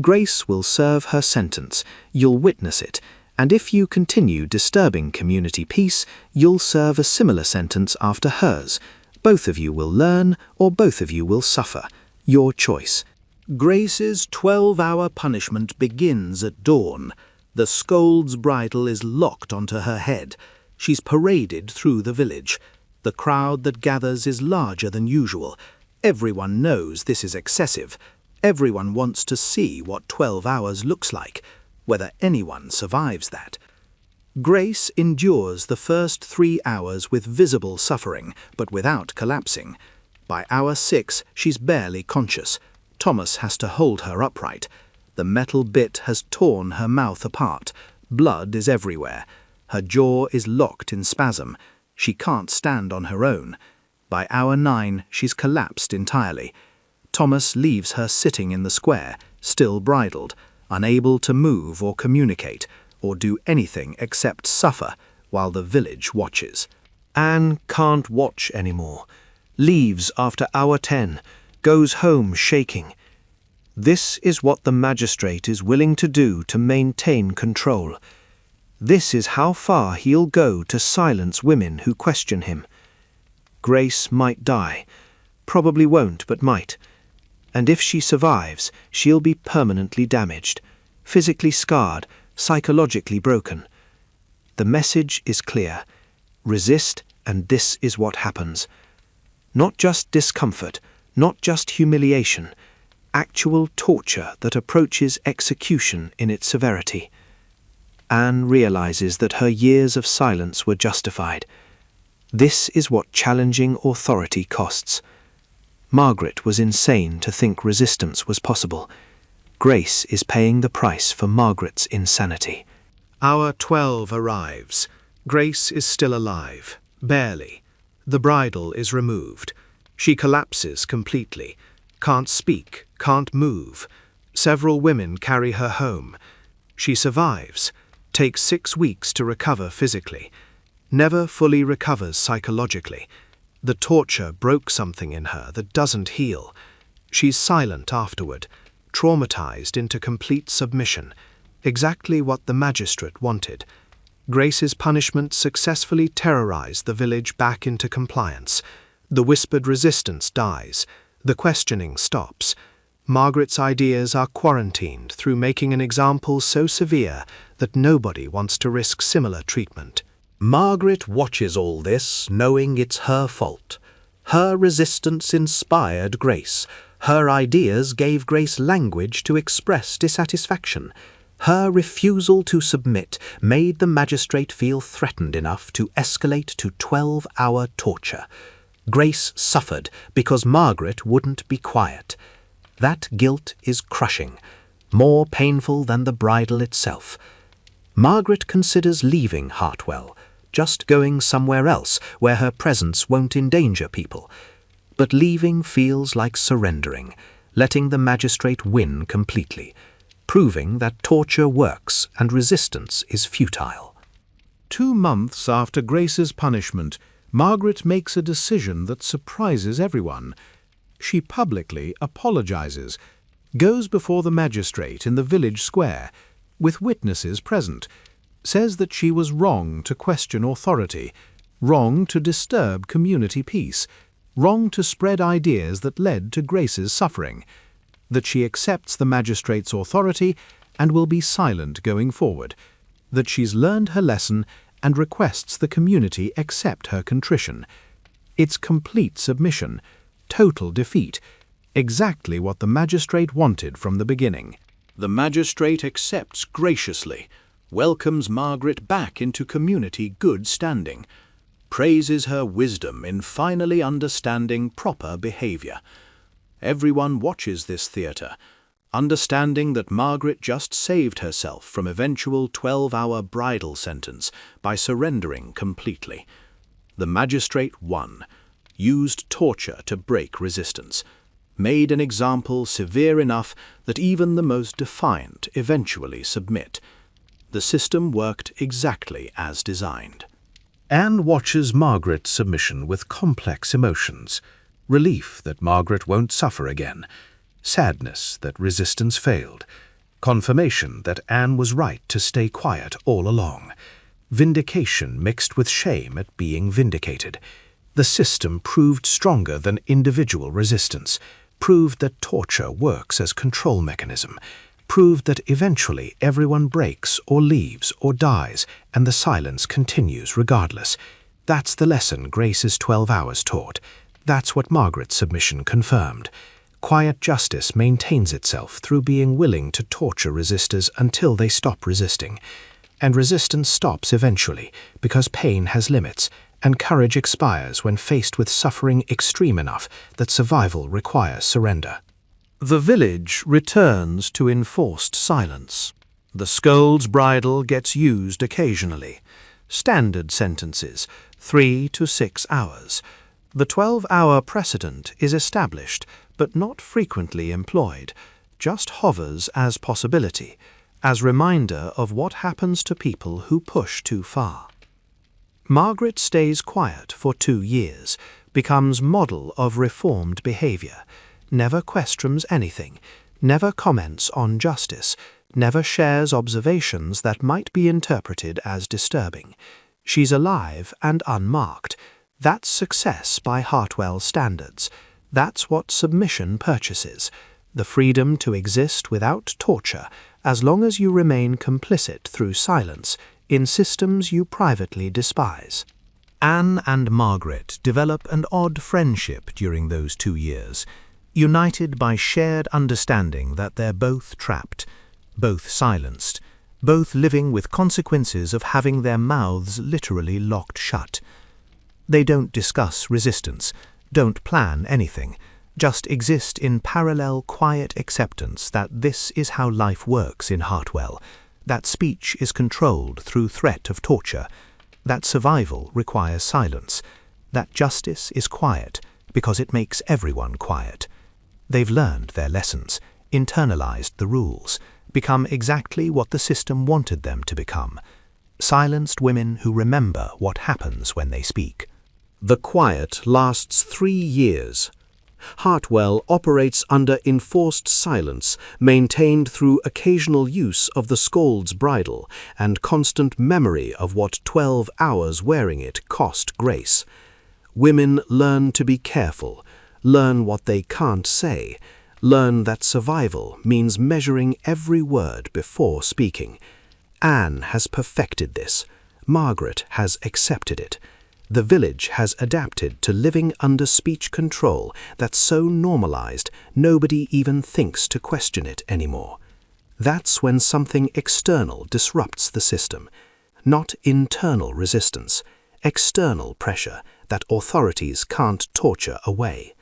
Grace will serve her sentence, you'll witness it, and if you continue disturbing community peace, you'll serve a similar sentence after hers. Both of you will learn, or both of you will suffer. Your choice. Grace's 12-hour punishment begins at dawn. The scold's bridle is locked onto her head. She's paraded through the village. The crowd that gathers is larger than usual. Everyone knows this is excessive. Everyone wants to see what 12 hours looks like, whether anyone survives that. Grace endures the first 3 hours with visible suffering, but without collapsing. By hour 6, she's barely conscious. Thomas has to hold her upright. The metal bit has torn her mouth apart. Blood is everywhere. Her jaw is locked in spasm. She can't stand on her own. By hour 9, she's collapsed entirely. Thomas leaves her sitting in the square, still bridled, unable to move or communicate, or do anything except suffer, while the village watches. Anne can't watch anymore. Leaves after hour 10, goes home shaking. This is what the magistrate is willing to do to maintain control. This is how far he'll go to silence women who question him. Grace might die. Probably won't, but might. And if she survives, she'll be permanently damaged, physically scarred, psychologically broken. The message is clear. Resist, and this is what happens. Not just discomfort, not just humiliation, actual torture that approaches execution in its severity. Anne realizes that her years of silence were justified. This is what challenging authority costs. Margaret was insane to think resistance was possible. Grace is paying the price for Margaret's insanity. Hour 12 arrives. Grace is still alive, barely. The bridle is removed. She collapses completely. Can't speak, can't move. Several women carry her home. She survives, takes 6 weeks to recover physically, never fully recovers psychologically. The torture broke something in her that doesn't heal. She's silent afterward, traumatized into complete submission, exactly what the magistrate wanted. Grace's punishment successfully terrorized the village back into compliance. The whispered resistance dies. The questioning stops. Margaret's ideas are quarantined through making an example so severe that nobody wants to risk similar treatment. Margaret watches all this, knowing it's her fault. Her resistance inspired Grace. Her ideas gave Grace language to express dissatisfaction. Her refusal to submit made the magistrate feel threatened enough to escalate to 12-hour torture. Grace suffered because Margaret wouldn't be quiet. That guilt is crushing, more painful than the bridal itself. Margaret considers leaving Hartwell, just going somewhere else where her presence won't endanger people. But leaving feels like surrendering, letting the magistrate win completely, proving that torture works and resistance is futile. 2 months after Grace's punishment, Margaret makes a decision that surprises everyone. She publicly apologizes, goes before the magistrate in the village square, with witnesses present, says that she was wrong to question authority, wrong to disturb community peace, wrong to spread ideas that led to Grace's suffering, that she accepts the magistrate's authority and will be silent going forward, that she's learned her lesson and requests the community accept her contrition. It's complete submission, total defeat, exactly what the magistrate wanted from the beginning. The magistrate accepts graciously, welcomes Margaret back into community good standing, praises her wisdom in finally understanding proper behavior. Everyone watches this theatre, understanding that Margaret just saved herself from eventual 12-hour bridal sentence by surrendering completely. The magistrate won, used torture to break resistance, made an example severe enough that even the most defiant eventually submit. The system worked exactly as designed. Anne watches Margaret's submission with complex emotions. Relief that Margaret won't suffer again. Sadness that resistance failed. Confirmation that Anne was right to stay quiet all along. Vindication mixed with shame at being vindicated. The system proved stronger than individual resistance, proved that torture works as control mechanism, proved that eventually everyone breaks or leaves or dies and the silence continues regardless. That's the lesson Grace's 12 hours taught. That's what Margaret's submission confirmed. Quiet justice maintains itself through being willing to torture resistors until they stop resisting. And resistance stops eventually because pain has limits, and courage expires when faced with suffering extreme enough that survival requires surrender. The village returns to enforced silence. The scold's bridle gets used occasionally. Standard sentences, 3 to 6 hours. The 12-hour precedent is established, but not frequently employed, just hovers as possibility, as reminder of what happens to people who push too far. Margaret stays quiet for 2 years, becomes model of reformed behavior, never questions anything, never comments on justice, never shares observations that might be interpreted as disturbing. She's alive and unmarked. That's success by Hartwell standards. That's what submission purchases, the freedom to exist without torture, as long as you remain complicit through silence in systems you privately despise. Anne and Margaret develop an odd friendship during those 2 years, united by shared understanding that they're both trapped, both silenced, both living with consequences of having their mouths literally locked shut. They don't discuss resistance, don't plan anything, just exist in parallel quiet acceptance that this is how life works in Hartwell, that speech is controlled through threat of torture, that survival requires silence, that justice is quiet because it makes everyone quiet. They've learned their lessons, internalized the rules, become exactly what the system wanted them to become, silenced women who remember what happens when they speak. The quiet lasts 3 years. Hartwell operates under enforced silence, maintained through occasional use of the scold's bridle and constant memory of what 12 hours wearing it cost Grace. Women learn to be careful, learn what they can't say, learn that survival means measuring every word before speaking. Anne has perfected this. Margaret has accepted it. The village has adapted to living under speech control that's so normalized nobody even thinks to question it anymore. That's when something external disrupts the system. Not internal resistance, external pressure that authorities can't torture away.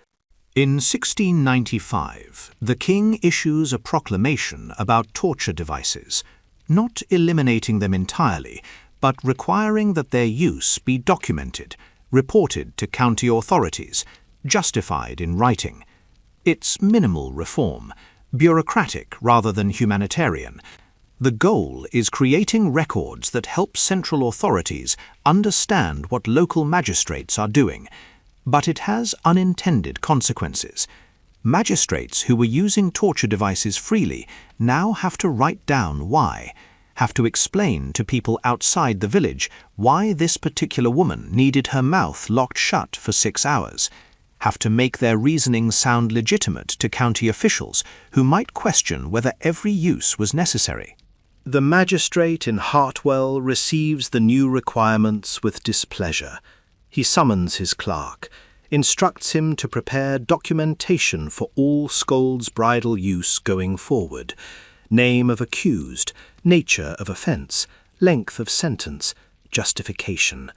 In 1695, the king issues a proclamation about torture devices, not eliminating them entirely, but requiring that their use be documented, reported to county authorities, justified in writing. It's minimal reform, bureaucratic rather than humanitarian. The goal is creating records that help central authorities understand what local magistrates are doing, but it has unintended consequences. Magistrates who were using torture devices freely now have to write down why, have to explain to people outside the village why this particular woman needed her mouth locked shut for 6 hours, have to make their reasoning sound legitimate to county officials who might question whether every use was necessary. The magistrate in Hartwell receives the new requirements with displeasure. He summons his clerk, instructs him to prepare documentation for all scold's bridle use going forward. Name of accused, nature of offence, length of sentence, justification.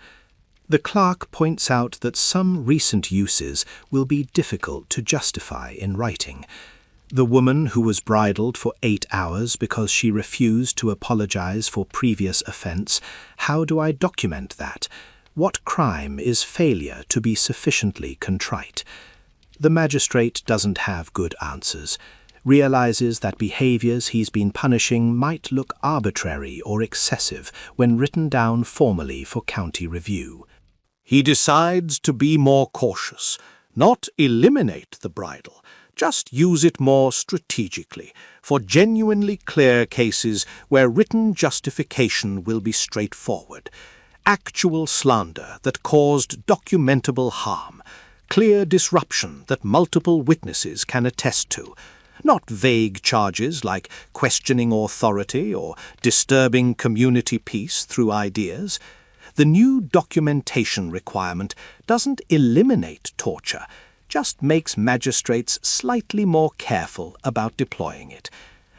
The clerk points out that some recent uses will be difficult to justify in writing. The woman who was bridled for 8 hours because she refused to apologize for previous offence, how do I document that? What crime is failure to be sufficiently contrite? The magistrate doesn't have good answers. Realizes that behaviors he's been punishing might look arbitrary or excessive when written down formally for county review. He decides to be more cautious, not eliminate the bridle, just use it more strategically for genuinely clear cases where written justification will be straightforward. Actual slander that caused documentable harm, clear disruption that multiple witnesses can attest to. Not vague charges like questioning authority or disturbing community peace through ideas. The new documentation requirement doesn't eliminate torture, just makes magistrates slightly more careful about deploying it.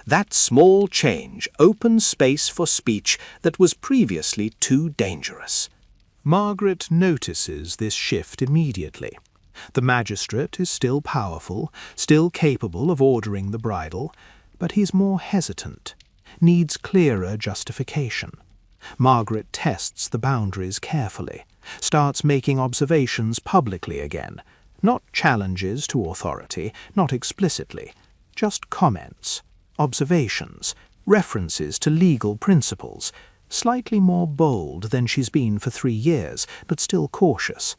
That small change opens space for speech that was previously too dangerous. Margaret notices this shift immediately. The magistrate is still powerful, still capable of ordering the bridle, but he's more hesitant, needs clearer justification. Margaret tests the boundaries carefully, starts making observations publicly again, not challenges to authority, not explicitly, just comments, observations, references to legal principles, slightly more bold than she's been for 3 years, but still cautious.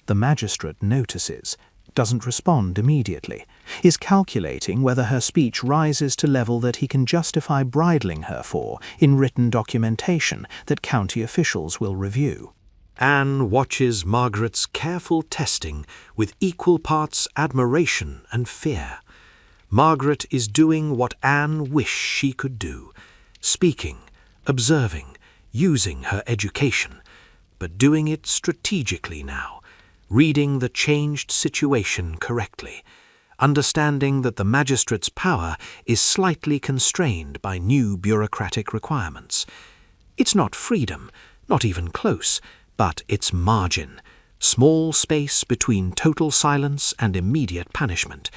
The magistrate notices, doesn't respond immediately, is calculating whether her speech rises to level that he can justify bridling her for in written documentation that county officials will review. Anne watches Margaret's careful testing with equal parts admiration and fear. Margaret is doing what Anne wished she could do, speaking, observing, using her education, but doing it strategically now, reading the changed situation correctly, understanding that the magistrate's power is slightly constrained by new bureaucratic requirements. It's not freedom, not even close, but it's margin, small space between total silence and immediate punishment,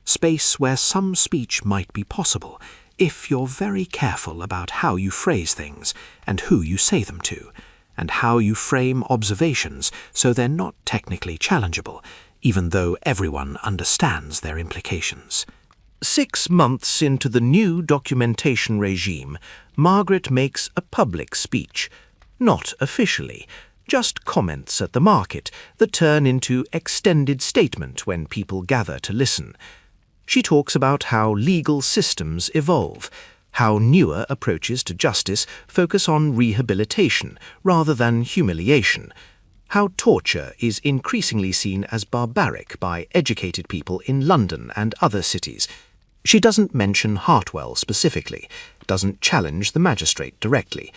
space where some speech might be possible if you're very careful about how you phrase things and who you say them to, and how you frame observations so they're not technically challengeable, even though everyone understands their implications. 6 months into the new documentation regime, Margaret makes a public speech, not officially, just comments at the market that turn into extended statement when people gather to listen. She talks about how legal systems evolve, how newer approaches to justice focus on rehabilitation rather than humiliation, how torture is increasingly seen as barbaric by educated people in London and other cities. She doesn't mention Hartwell specifically, doesn't challenge the magistrate directly,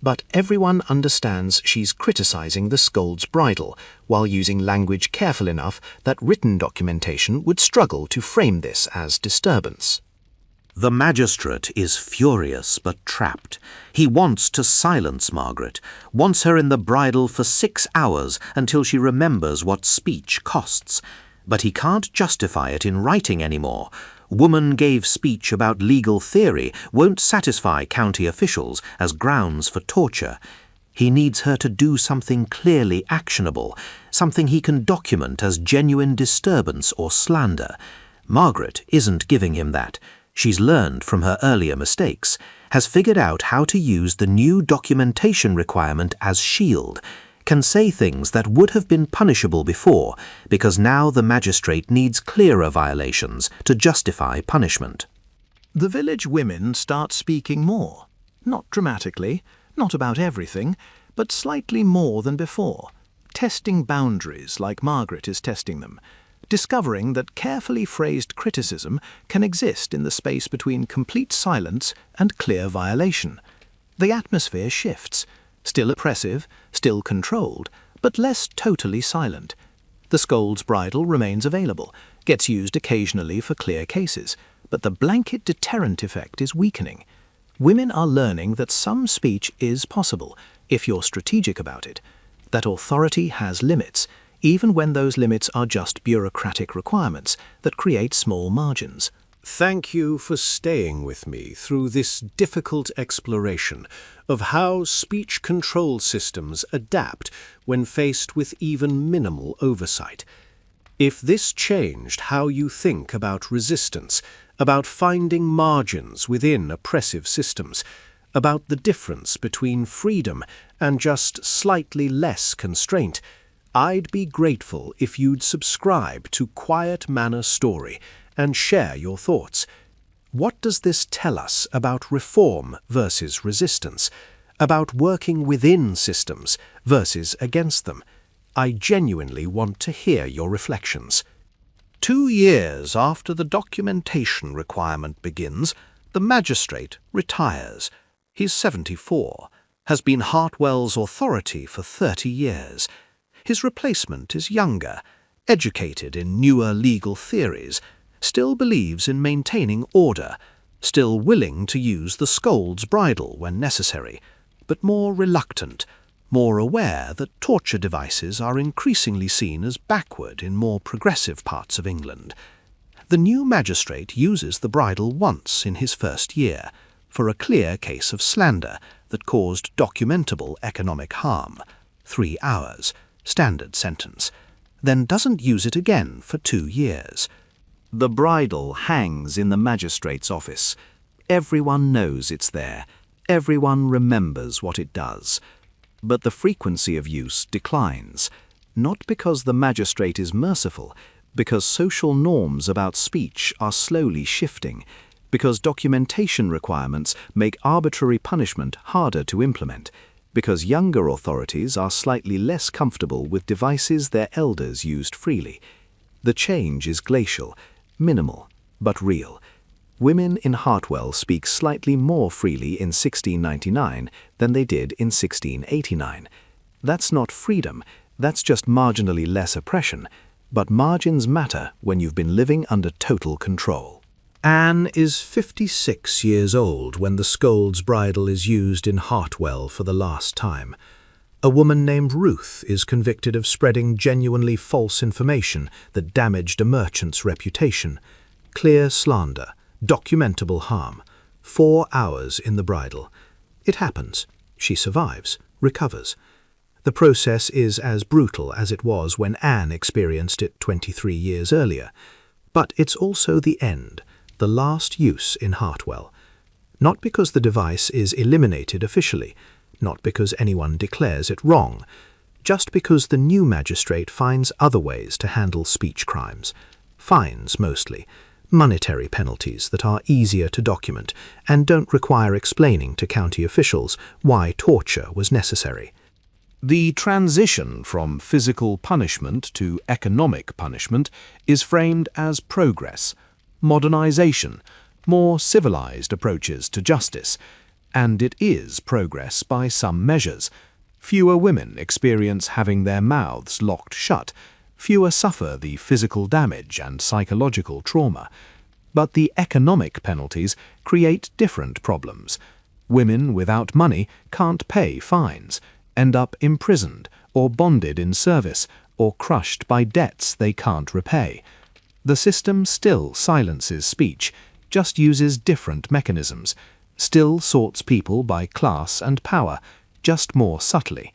but everyone understands she's criticising the scold's bridle while using language careful enough that written documentation would struggle to frame this as disturbance. The magistrate is furious but trapped. He wants to silence Margaret, wants her in the bridle for 6 hours until she remembers what speech costs. But he can't justify it in writing anymore. Woman gave speech about legal theory won't satisfy county officials as grounds for torture. He needs her to do something clearly actionable, something he can document as genuine disturbance or slander. Margaret isn't giving him that. She's learned from her earlier mistakes, has figured out how to use the new documentation requirement as shield, can say things that would have been punishable before, because now the magistrate needs clearer violations to justify punishment. The village women start speaking more, not dramatically, not about everything, but slightly more than before, testing boundaries like Margaret is testing them, discovering that carefully phrased criticism can exist in the space between complete silence and clear violation. The atmosphere shifts, still oppressive, still controlled, but less totally silent. The scold's bridle remains available, gets used occasionally for clear cases, but the blanket deterrent effect is weakening. Women are learning that some speech is possible, if you're strategic about it, that authority has limits, even when those limits are just bureaucratic requirements that create small margins. Thank you for staying with me through this difficult exploration of how speech control systems adapt when faced with even minimal oversight. If this changed how you think about resistance, about finding margins within oppressive systems, about the difference between freedom and just slightly less constraint, I'd be grateful if you'd subscribe to Quiet Manor Story and share your thoughts. What does this tell us about reform versus resistance, about working within systems versus against them? I genuinely want to hear your reflections. 2 years after the documentation requirement begins, the magistrate retires. He's 74, has been Hartwell's authority for 30 years. His replacement is younger, educated in newer legal theories, still believes in maintaining order, still willing to use the scold's bridle when necessary, but more reluctant, more aware that torture devices are increasingly seen as backward in more progressive parts of England. The new magistrate uses the bridle once in his first year, for a clear case of slander that caused documentable economic harm. 3 hours, standard sentence, then doesn't use it again for 2 years. The bridle hangs in the magistrate's office. Everyone knows it's there. Everyone remembers what it does. But the frequency of use declines, not because the magistrate is merciful, because social norms about speech are slowly shifting, because documentation requirements make arbitrary punishment harder to implement, because younger authorities are slightly less comfortable with devices their elders used freely. The change is glacial, minimal, but real. Women in Hartwell speak slightly more freely in 1699 than they did in 1689. That's not freedom, that's just marginally less oppression, but margins matter when you've been living under total control. Anne is 56 years old when the scold's bridle is used in Hartwell for the last time. A woman named Ruth is convicted of spreading genuinely false information that damaged a merchant's reputation. Clear slander, documentable harm. 4 hours in the bridle. It happens. She survives, recovers. The process is as brutal as it was when Anne experienced it 23 years earlier. But it's also the end, the last use in Hartwell. Not because the device is eliminated officially, not because anyone declares it wrong, just because the new magistrate finds other ways to handle speech crimes. Fines, mostly. Monetary penalties that are easier to document and don't require explaining to county officials why torture was necessary. The transition from physical punishment to economic punishment is framed as progress, modernization, more civilized approaches to justice, and it is progress by some measures. Fewer women experience having their mouths locked shut, fewer suffer the physical damage and psychological trauma. But the economic penalties create different problems. Women without money can't pay fines, end up imprisoned or bonded in service or crushed by debts they can't repay. The system still silences speech, just uses different mechanisms, still sorts people by class and power, just more subtly.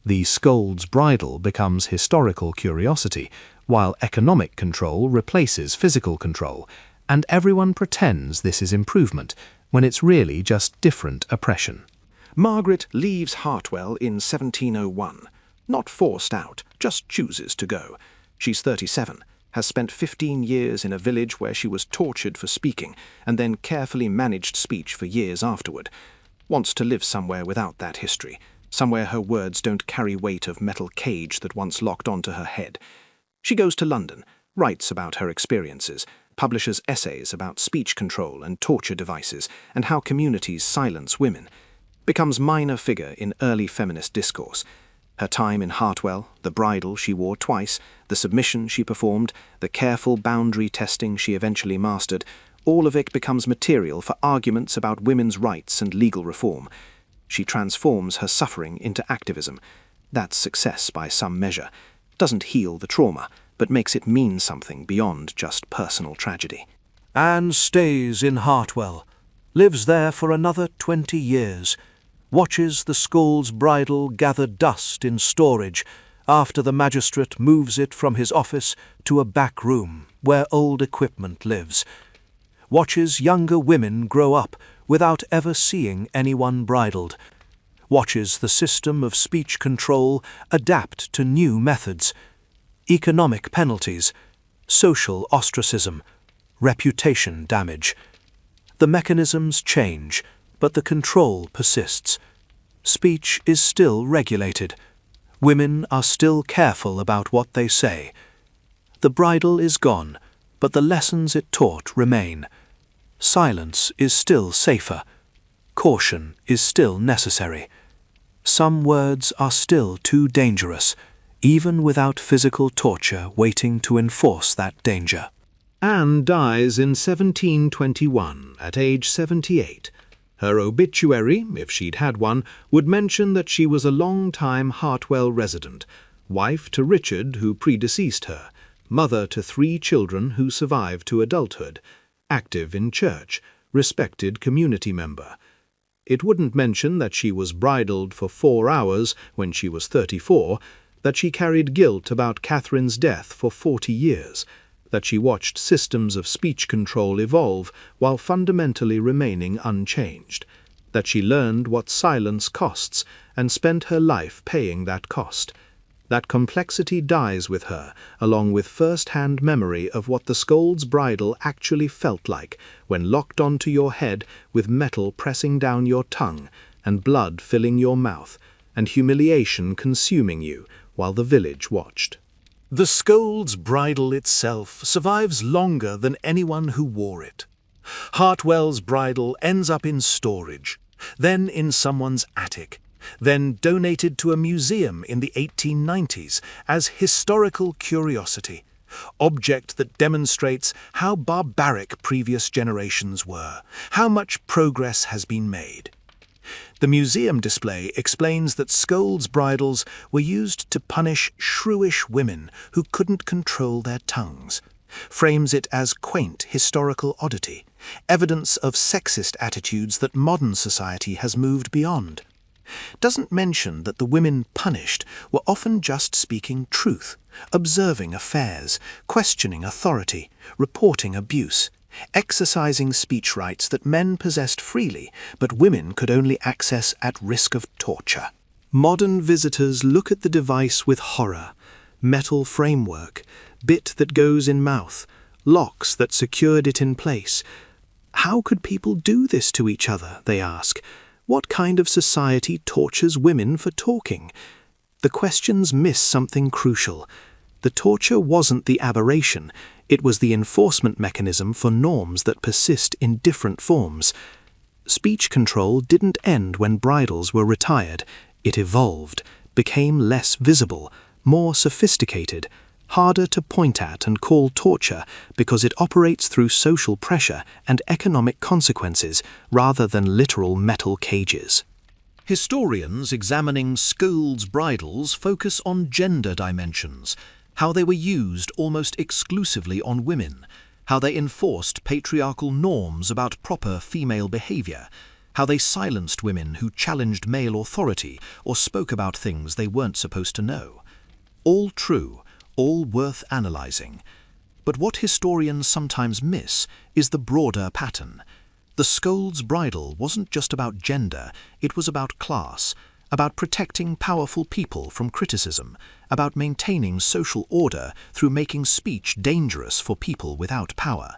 The scold's bridle becomes historical curiosity, while economic control replaces physical control, and everyone pretends this is improvement, when it's really just different oppression. Margaret leaves Hartwell in 1701. Not forced out, just chooses to go. She's 37, has spent 15 years in a village where she was tortured for speaking, and then carefully managed speech for years afterward. Wants to live somewhere without that history, somewhere her words don't carry weight of metal cage that once locked onto her head. She goes to London, writes about her experiences, publishes essays about speech control and torture devices and how communities silence women, becomes minor figure in early feminist discourse. Her time in Hartwell, the bridle she wore twice, the submission she performed, the careful boundary testing she eventually mastered, all of it becomes material for arguments about women's rights and legal reform. She transforms her suffering into activism. That's success by some measure. Doesn't heal the trauma, but makes it mean something beyond just personal tragedy. Anne stays in Hartwell, lives there for another 20 years, watches the school's bridle gather dust in storage after the magistrate moves it from his office to a back room where old equipment lives, watches younger women grow up without ever seeing anyone bridled, watches the system of speech control adapt to new methods, economic penalties, social ostracism, reputation damage. The mechanisms change, but the control persists. Speech is still regulated. Women are still careful about what they say. The bridle is gone, but the lessons it taught remain. Silence is still safer. Caution is still necessary. Some words are still too dangerous, even without physical torture waiting to enforce that danger. Anne dies in 1721 at age 78. Her obituary, if she'd had one, would mention that she was a long-time Hartwell resident, wife to Richard, who predeceased her, mother to 3 children who survived to adulthood, active in church, respected community member. It wouldn't mention that she was bridled for 4 hours when she was 34, that she carried guilt about Catherine's death for 40 years, that she watched systems of speech control evolve while fundamentally remaining unchanged, that she learned what silence costs and spent her life paying that cost. That complexity dies with her, along with first-hand memory of what the scold's bridle actually felt like when locked onto your head with metal pressing down your tongue and blood filling your mouth and humiliation consuming you while the village watched. The scold's bridle itself survives longer than anyone who wore it. Hartwell's bridle ends up in storage, then in someone's attic, then donated to a museum in the 1890s as historical curiosity, object that demonstrates how barbaric previous generations were, how much progress has been made. The museum display explains that scold's bridles were used to punish shrewish women who couldn't control their tongues, frames it as quaint historical oddity, evidence of sexist attitudes that modern society has moved beyond. Doesn't mention that the women punished were often just speaking truth, observing affairs, questioning authority, reporting abuse, exercising speech rights that men possessed freely, but women could only access at risk of torture. Modern visitors look at the device with horror. Metal framework, bit that goes in mouth, locks that secured it in place. How could people do this to each other, they ask? What kind of society tortures women for talking? The questions miss something crucial. The torture wasn't the aberration, it was the enforcement mechanism for norms that persist in different forms. Speech control didn't end when bridles were retired. It evolved, became less visible, more sophisticated, harder to point at and call torture because it operates through social pressure and economic consequences rather than literal metal cages. Historians examining schools' bridles focus on gender dimensions, how they were used almost exclusively on women, how they enforced patriarchal norms about proper female behavior, how they silenced women who challenged male authority or spoke about things they weren't supposed to know. All true, all worth analyzing. But what historians sometimes miss is the broader pattern. The scold's bridle wasn't just about gender, it was about class, about protecting powerful people from criticism, about maintaining social order through making speech dangerous for people without power.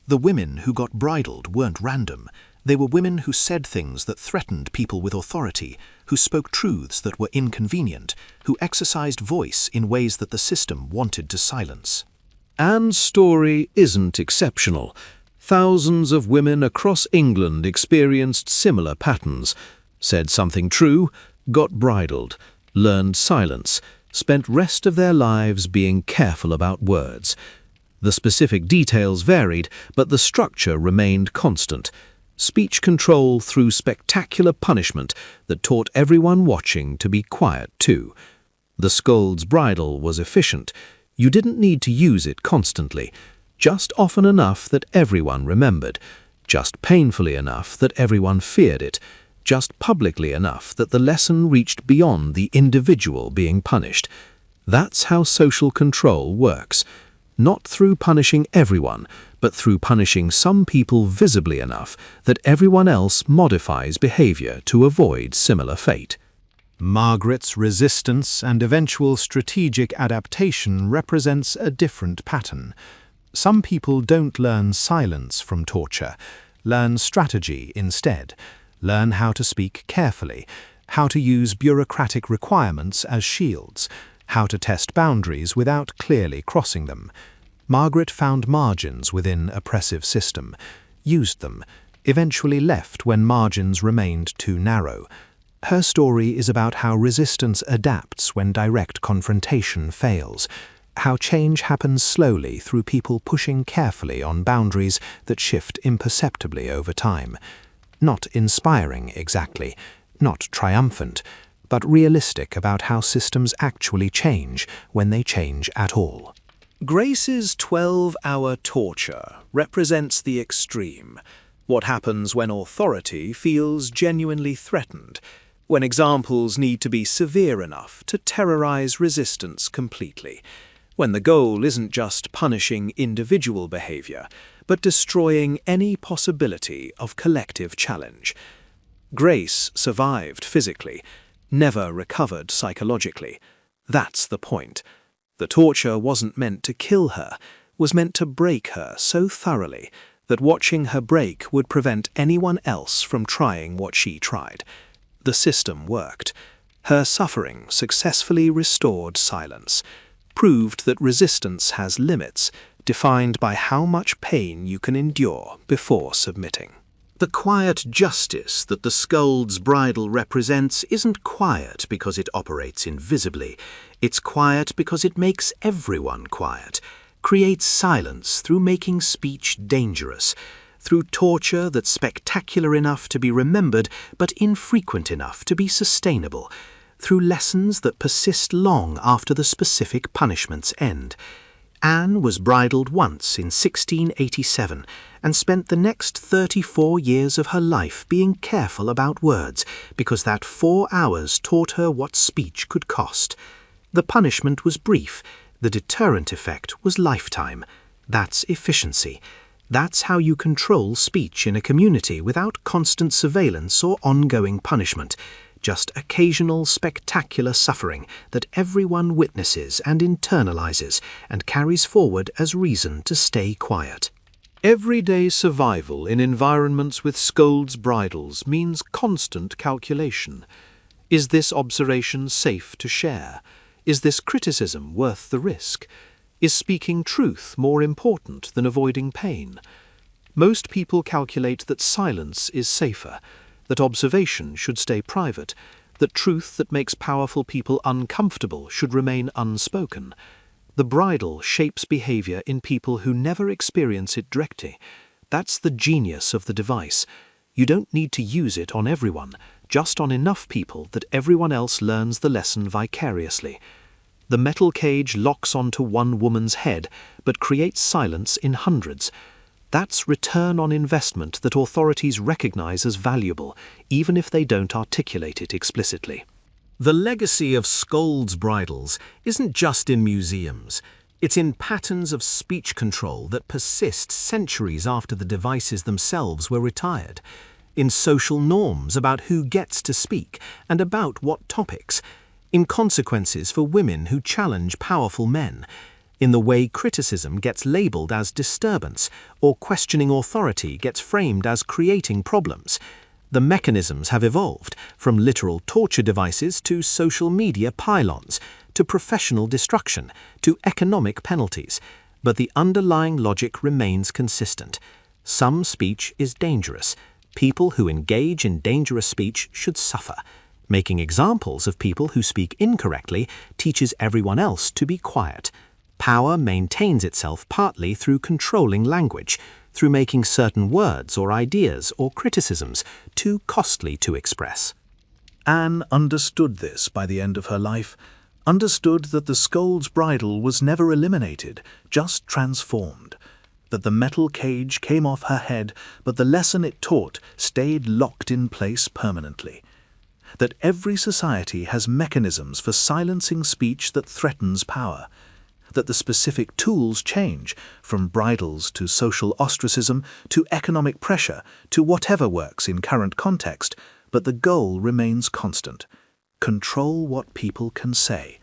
The women who got bridled weren't random. They were women who said things that threatened people with authority, who spoke truths that were inconvenient, who exercised voice in ways that the system wanted to silence. Anne's story isn't exceptional. Thousands of women across England experienced similar patterns, said something true, got bridled, learned silence, spent rest of their lives being careful about words. The specific details varied, but the structure remained constant. Speech control through spectacular punishment that taught everyone watching to be quiet too. The scold's bridle was efficient. You didn't need to use it constantly, just often enough that everyone remembered, just painfully enough that everyone feared it, just publicly enough that the lesson reached beyond the individual being punished. That's how social control works. Not through punishing everyone, but through punishing some people visibly enough that everyone else modifies behavior to avoid similar fate. Margaret's resistance and eventual strategic adaptation represents a different pattern. Some people don't learn silence from torture, learn strategy instead, learn how to speak carefully, how to use bureaucratic requirements as shields, how to test boundaries without clearly crossing them. Margaret found margins within oppressive system, used them, eventually left when margins remained too narrow. Her story is about how resistance adapts when direct confrontation fails, how change happens slowly through people pushing carefully on boundaries that shift imperceptibly over time. Not inspiring exactly, not triumphant, but realistic about how systems actually change when they change at all. Grace's 12-hour torture represents the extreme. What happens when authority feels genuinely threatened, when examples need to be severe enough to terrorize resistance completely, when the goal isn't just punishing individual behavior, but destroying any possibility of collective challenge. Grace survived physically, never recovered psychologically. That's the point. The torture wasn't meant to kill her, was meant to break her so thoroughly that watching her break would prevent anyone else from trying what she tried. The system worked. Her suffering successfully restored silence, proved that resistance has limits, defined by how much pain you can endure before submitting. The quiet justice that the scold's bridle represents isn't quiet because it operates invisibly. It's quiet because it makes everyone quiet, creates silence through making speech dangerous, through torture that's spectacular enough to be remembered but infrequent enough to be sustainable, through lessons that persist long after the specific punishment's end. Anne was bridled once in 1687 and spent the next 34 years of her life being careful about words because that 4 hours taught her what speech could cost. The punishment was brief, the deterrent effect was lifetime. That's efficiency. That's how you control speech in a community without constant surveillance or ongoing punishment. just occasional spectacular suffering that everyone witnesses and internalizes and carries forward as reason to stay quiet. Everyday survival in environments with scold's bridles means constant calculation. Is this observation safe to share? Is this criticism worth the risk? Is speaking truth more important than avoiding pain? Most people calculate that silence is safer, that observation should stay private, that truth that makes powerful people uncomfortable should remain unspoken. The bridle shapes behavior in people who never experience it directly. That's the genius of the device. You don't need to use it on everyone, just on enough people that everyone else learns the lesson vicariously. The metal cage locks onto one woman's head, but creates silence in hundreds. That's return on investment that authorities recognize as valuable, even if they don't articulate it explicitly. The legacy of scold's bridles isn't just in museums. It's in patterns of speech control that persist centuries after the devices themselves were retired, in social norms about who gets to speak and about what topics, in consequences for women who challenge powerful men, in the way criticism gets labeled as disturbance or questioning authority gets framed as creating problems. The mechanisms have evolved, from literal torture devices to social media pylons, to professional destruction, to economic penalties, but the underlying logic remains consistent. Some speech is dangerous. People who engage in dangerous speech should suffer. Making examples of people who speak incorrectly teaches everyone else to be quiet. Power maintains itself partly through controlling language, through making certain words or ideas or criticisms too costly to express. Anne understood this by the end of her life, understood that the scold's bridle was never eliminated, just transformed, that the metal cage came off her head, but the lesson it taught stayed locked in place permanently, that every society has mechanisms for silencing speech that threatens power, that the specific tools change, from bridles to social ostracism to economic pressure to whatever works in current context, but the goal remains constant. Control what people can say.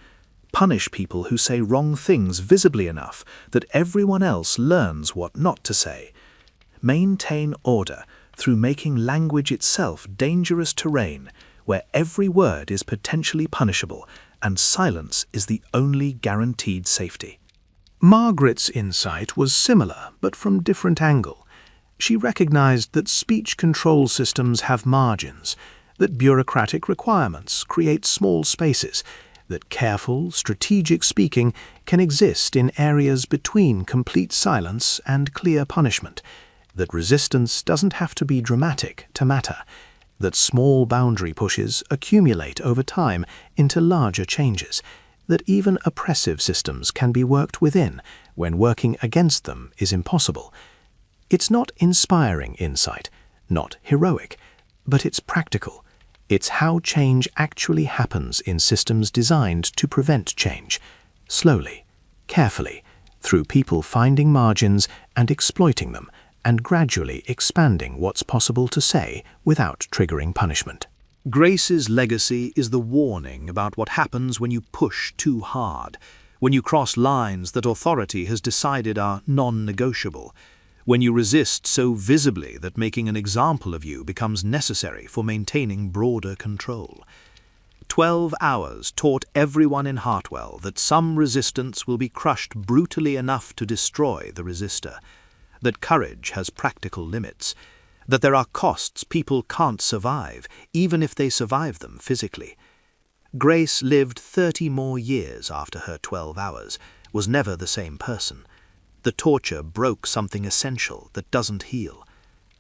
Punish people who say wrong things visibly enough that everyone else learns what not to say. Maintain order through making language itself dangerous terrain, where every word is potentially punishable and silence is the only guaranteed safety. Margaret's insight was similar, but from different angle. She recognized that speech control systems have margins, that bureaucratic requirements create small spaces, that careful, strategic speaking can exist in areas between complete silence and clear punishment, that resistance doesn't have to be dramatic to matter, that small boundary pushes accumulate over time into larger changes, that even oppressive systems can be worked within when working against them is impossible. It's not inspiring insight, not heroic, but it's practical. It's how change actually happens in systems designed to prevent change, slowly, carefully, through people finding margins and exploiting them, and gradually expanding what's possible to say without triggering punishment. Grace's legacy is the warning about what happens when you push too hard, when you cross lines that authority has decided are non-negotiable, when you resist so visibly that making an example of you becomes necessary for maintaining broader control. 12 hours taught everyone in Hartwell that some resistance will be crushed brutally enough to destroy the resistor, that courage has practical limits, that there are costs people can't survive, even if they survive them physically. Grace lived 30 more years after her 12 hours, was never the same person. The torture broke something essential that doesn't heal.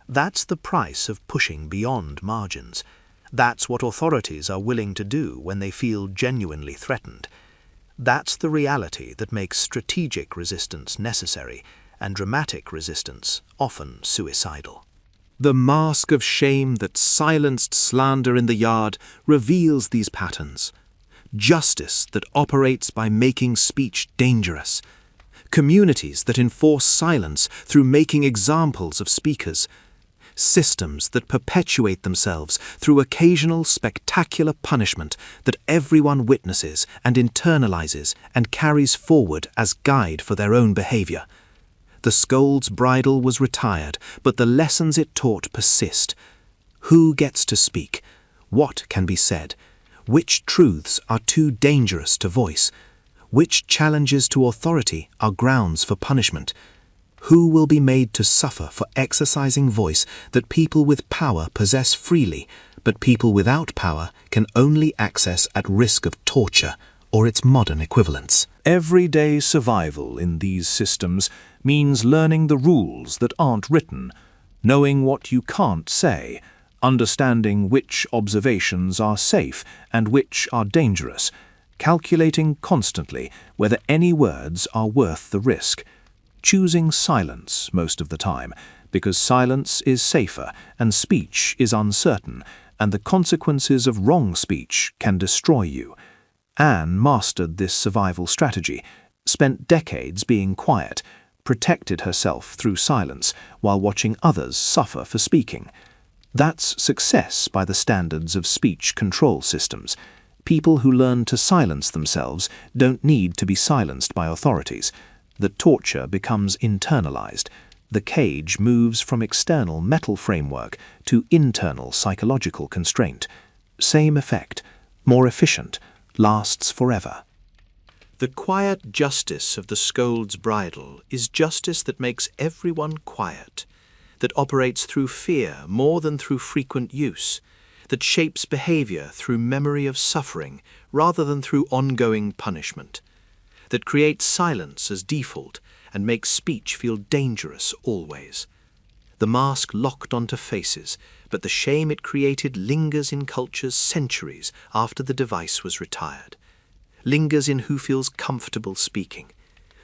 That's the price of pushing beyond margins. That's what authorities are willing to do when they feel genuinely threatened. That's the reality that makes strategic resistance necessary, and dramatic resistance often suicidal. The mask of shame that silenced slander in the yard reveals these patterns. Justice that operates by making speech dangerous. Communities that enforce silence through making examples of speakers. systems that perpetuate themselves through occasional spectacular punishment that everyone witnesses and internalizes and carries forward as guide for their own behavior. The scold's bridle was retired, but the lessons it taught persist. Who gets to speak? What can be said? Which truths are too dangerous to voice? Which challenges to authority are grounds for punishment? Who will be made to suffer for exercising voice that people with power possess freely, but people without power can only access at risk of torture or its modern equivalents? Everyday survival in these systems means learning the rules that aren't written, knowing what you can't say, understanding which observations are safe and which are dangerous, calculating constantly whether any words are worth the risk, choosing silence most of the time, because silence is safer and speech is uncertain, and the consequences of wrong speech can destroy you. Anne mastered this survival strategy, spent decades being quiet, protected herself through silence while watching others suffer for speaking. That's success by the standards of speech control systems. People who learn to silence themselves don't need to be silenced by authorities. The torture becomes internalized. The cage moves from external metal framework to internal psychological constraint. Same effect, more efficient, lasts forever. The quiet justice of the scold's bridle is justice that makes everyone quiet, that operates through fear more than through frequent use, that shapes behavior through memory of suffering rather than through ongoing punishment, that creates silence as default and makes speech feel dangerous always. The mask locked onto faces, but the shame it created lingers in cultures centuries after the device was retired. Lingers in who feels comfortable speaking,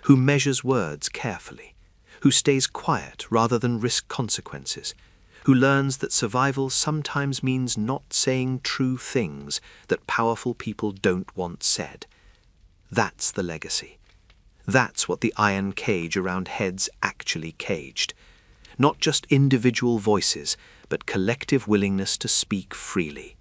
who measures words carefully, who stays quiet rather than risk consequences, who learns that survival sometimes means not saying true things that powerful people don't want said. That's the legacy. That's what the iron cage around heads actually caged. Not just individual voices, but collective willingness to speak freely.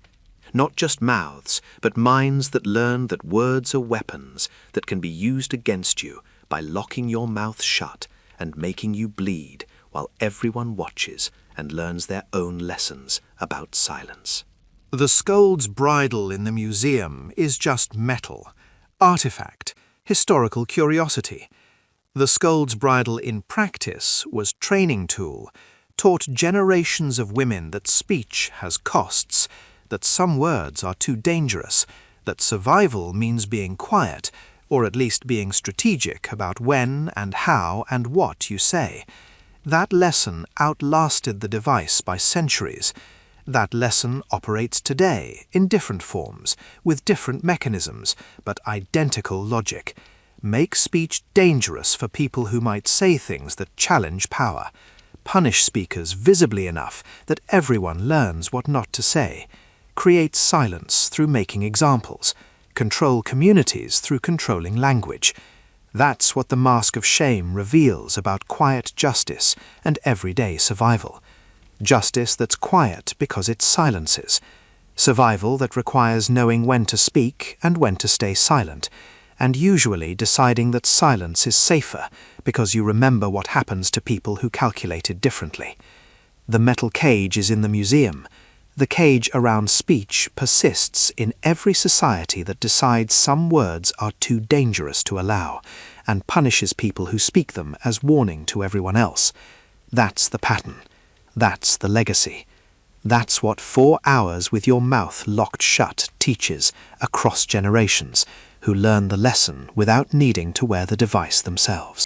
Not just mouths, but minds that learn that words are weapons that can be used against you by locking your mouth shut and making you bleed while everyone watches and learns their own lessons about silence. The scold's bridle in the museum is just metal, artifact, historical curiosity. The scold's bridle in practice was training tool, taught generations of women that speech has costs, that some words are too dangerous, that survival means being quiet, or at least being strategic about when and how and what you say. That lesson outlasted the device by centuries. That lesson operates today in different forms, with different mechanisms, but identical logic. Make speech dangerous for people who might say things that challenge power. Punish speakers visibly enough that everyone learns what not to say. Create silence through making examples. Control communities through controlling language. That's what the mask of shame reveals about quiet justice and everyday survival. Justice that's quiet because it silences. Survival that requires knowing when to speak and when to stay silent, and usually deciding that silence is safer because you remember what happens to people who calculated differently. The metal cage is in the museum. The cage around speech persists in every society that decides some words are too dangerous to allow, and punishes people who speak them as warning to everyone else. That's the pattern. That's the legacy. That's what 4 hours with your mouth locked shut teaches across generations, who learn the lesson without needing to wear the device themselves.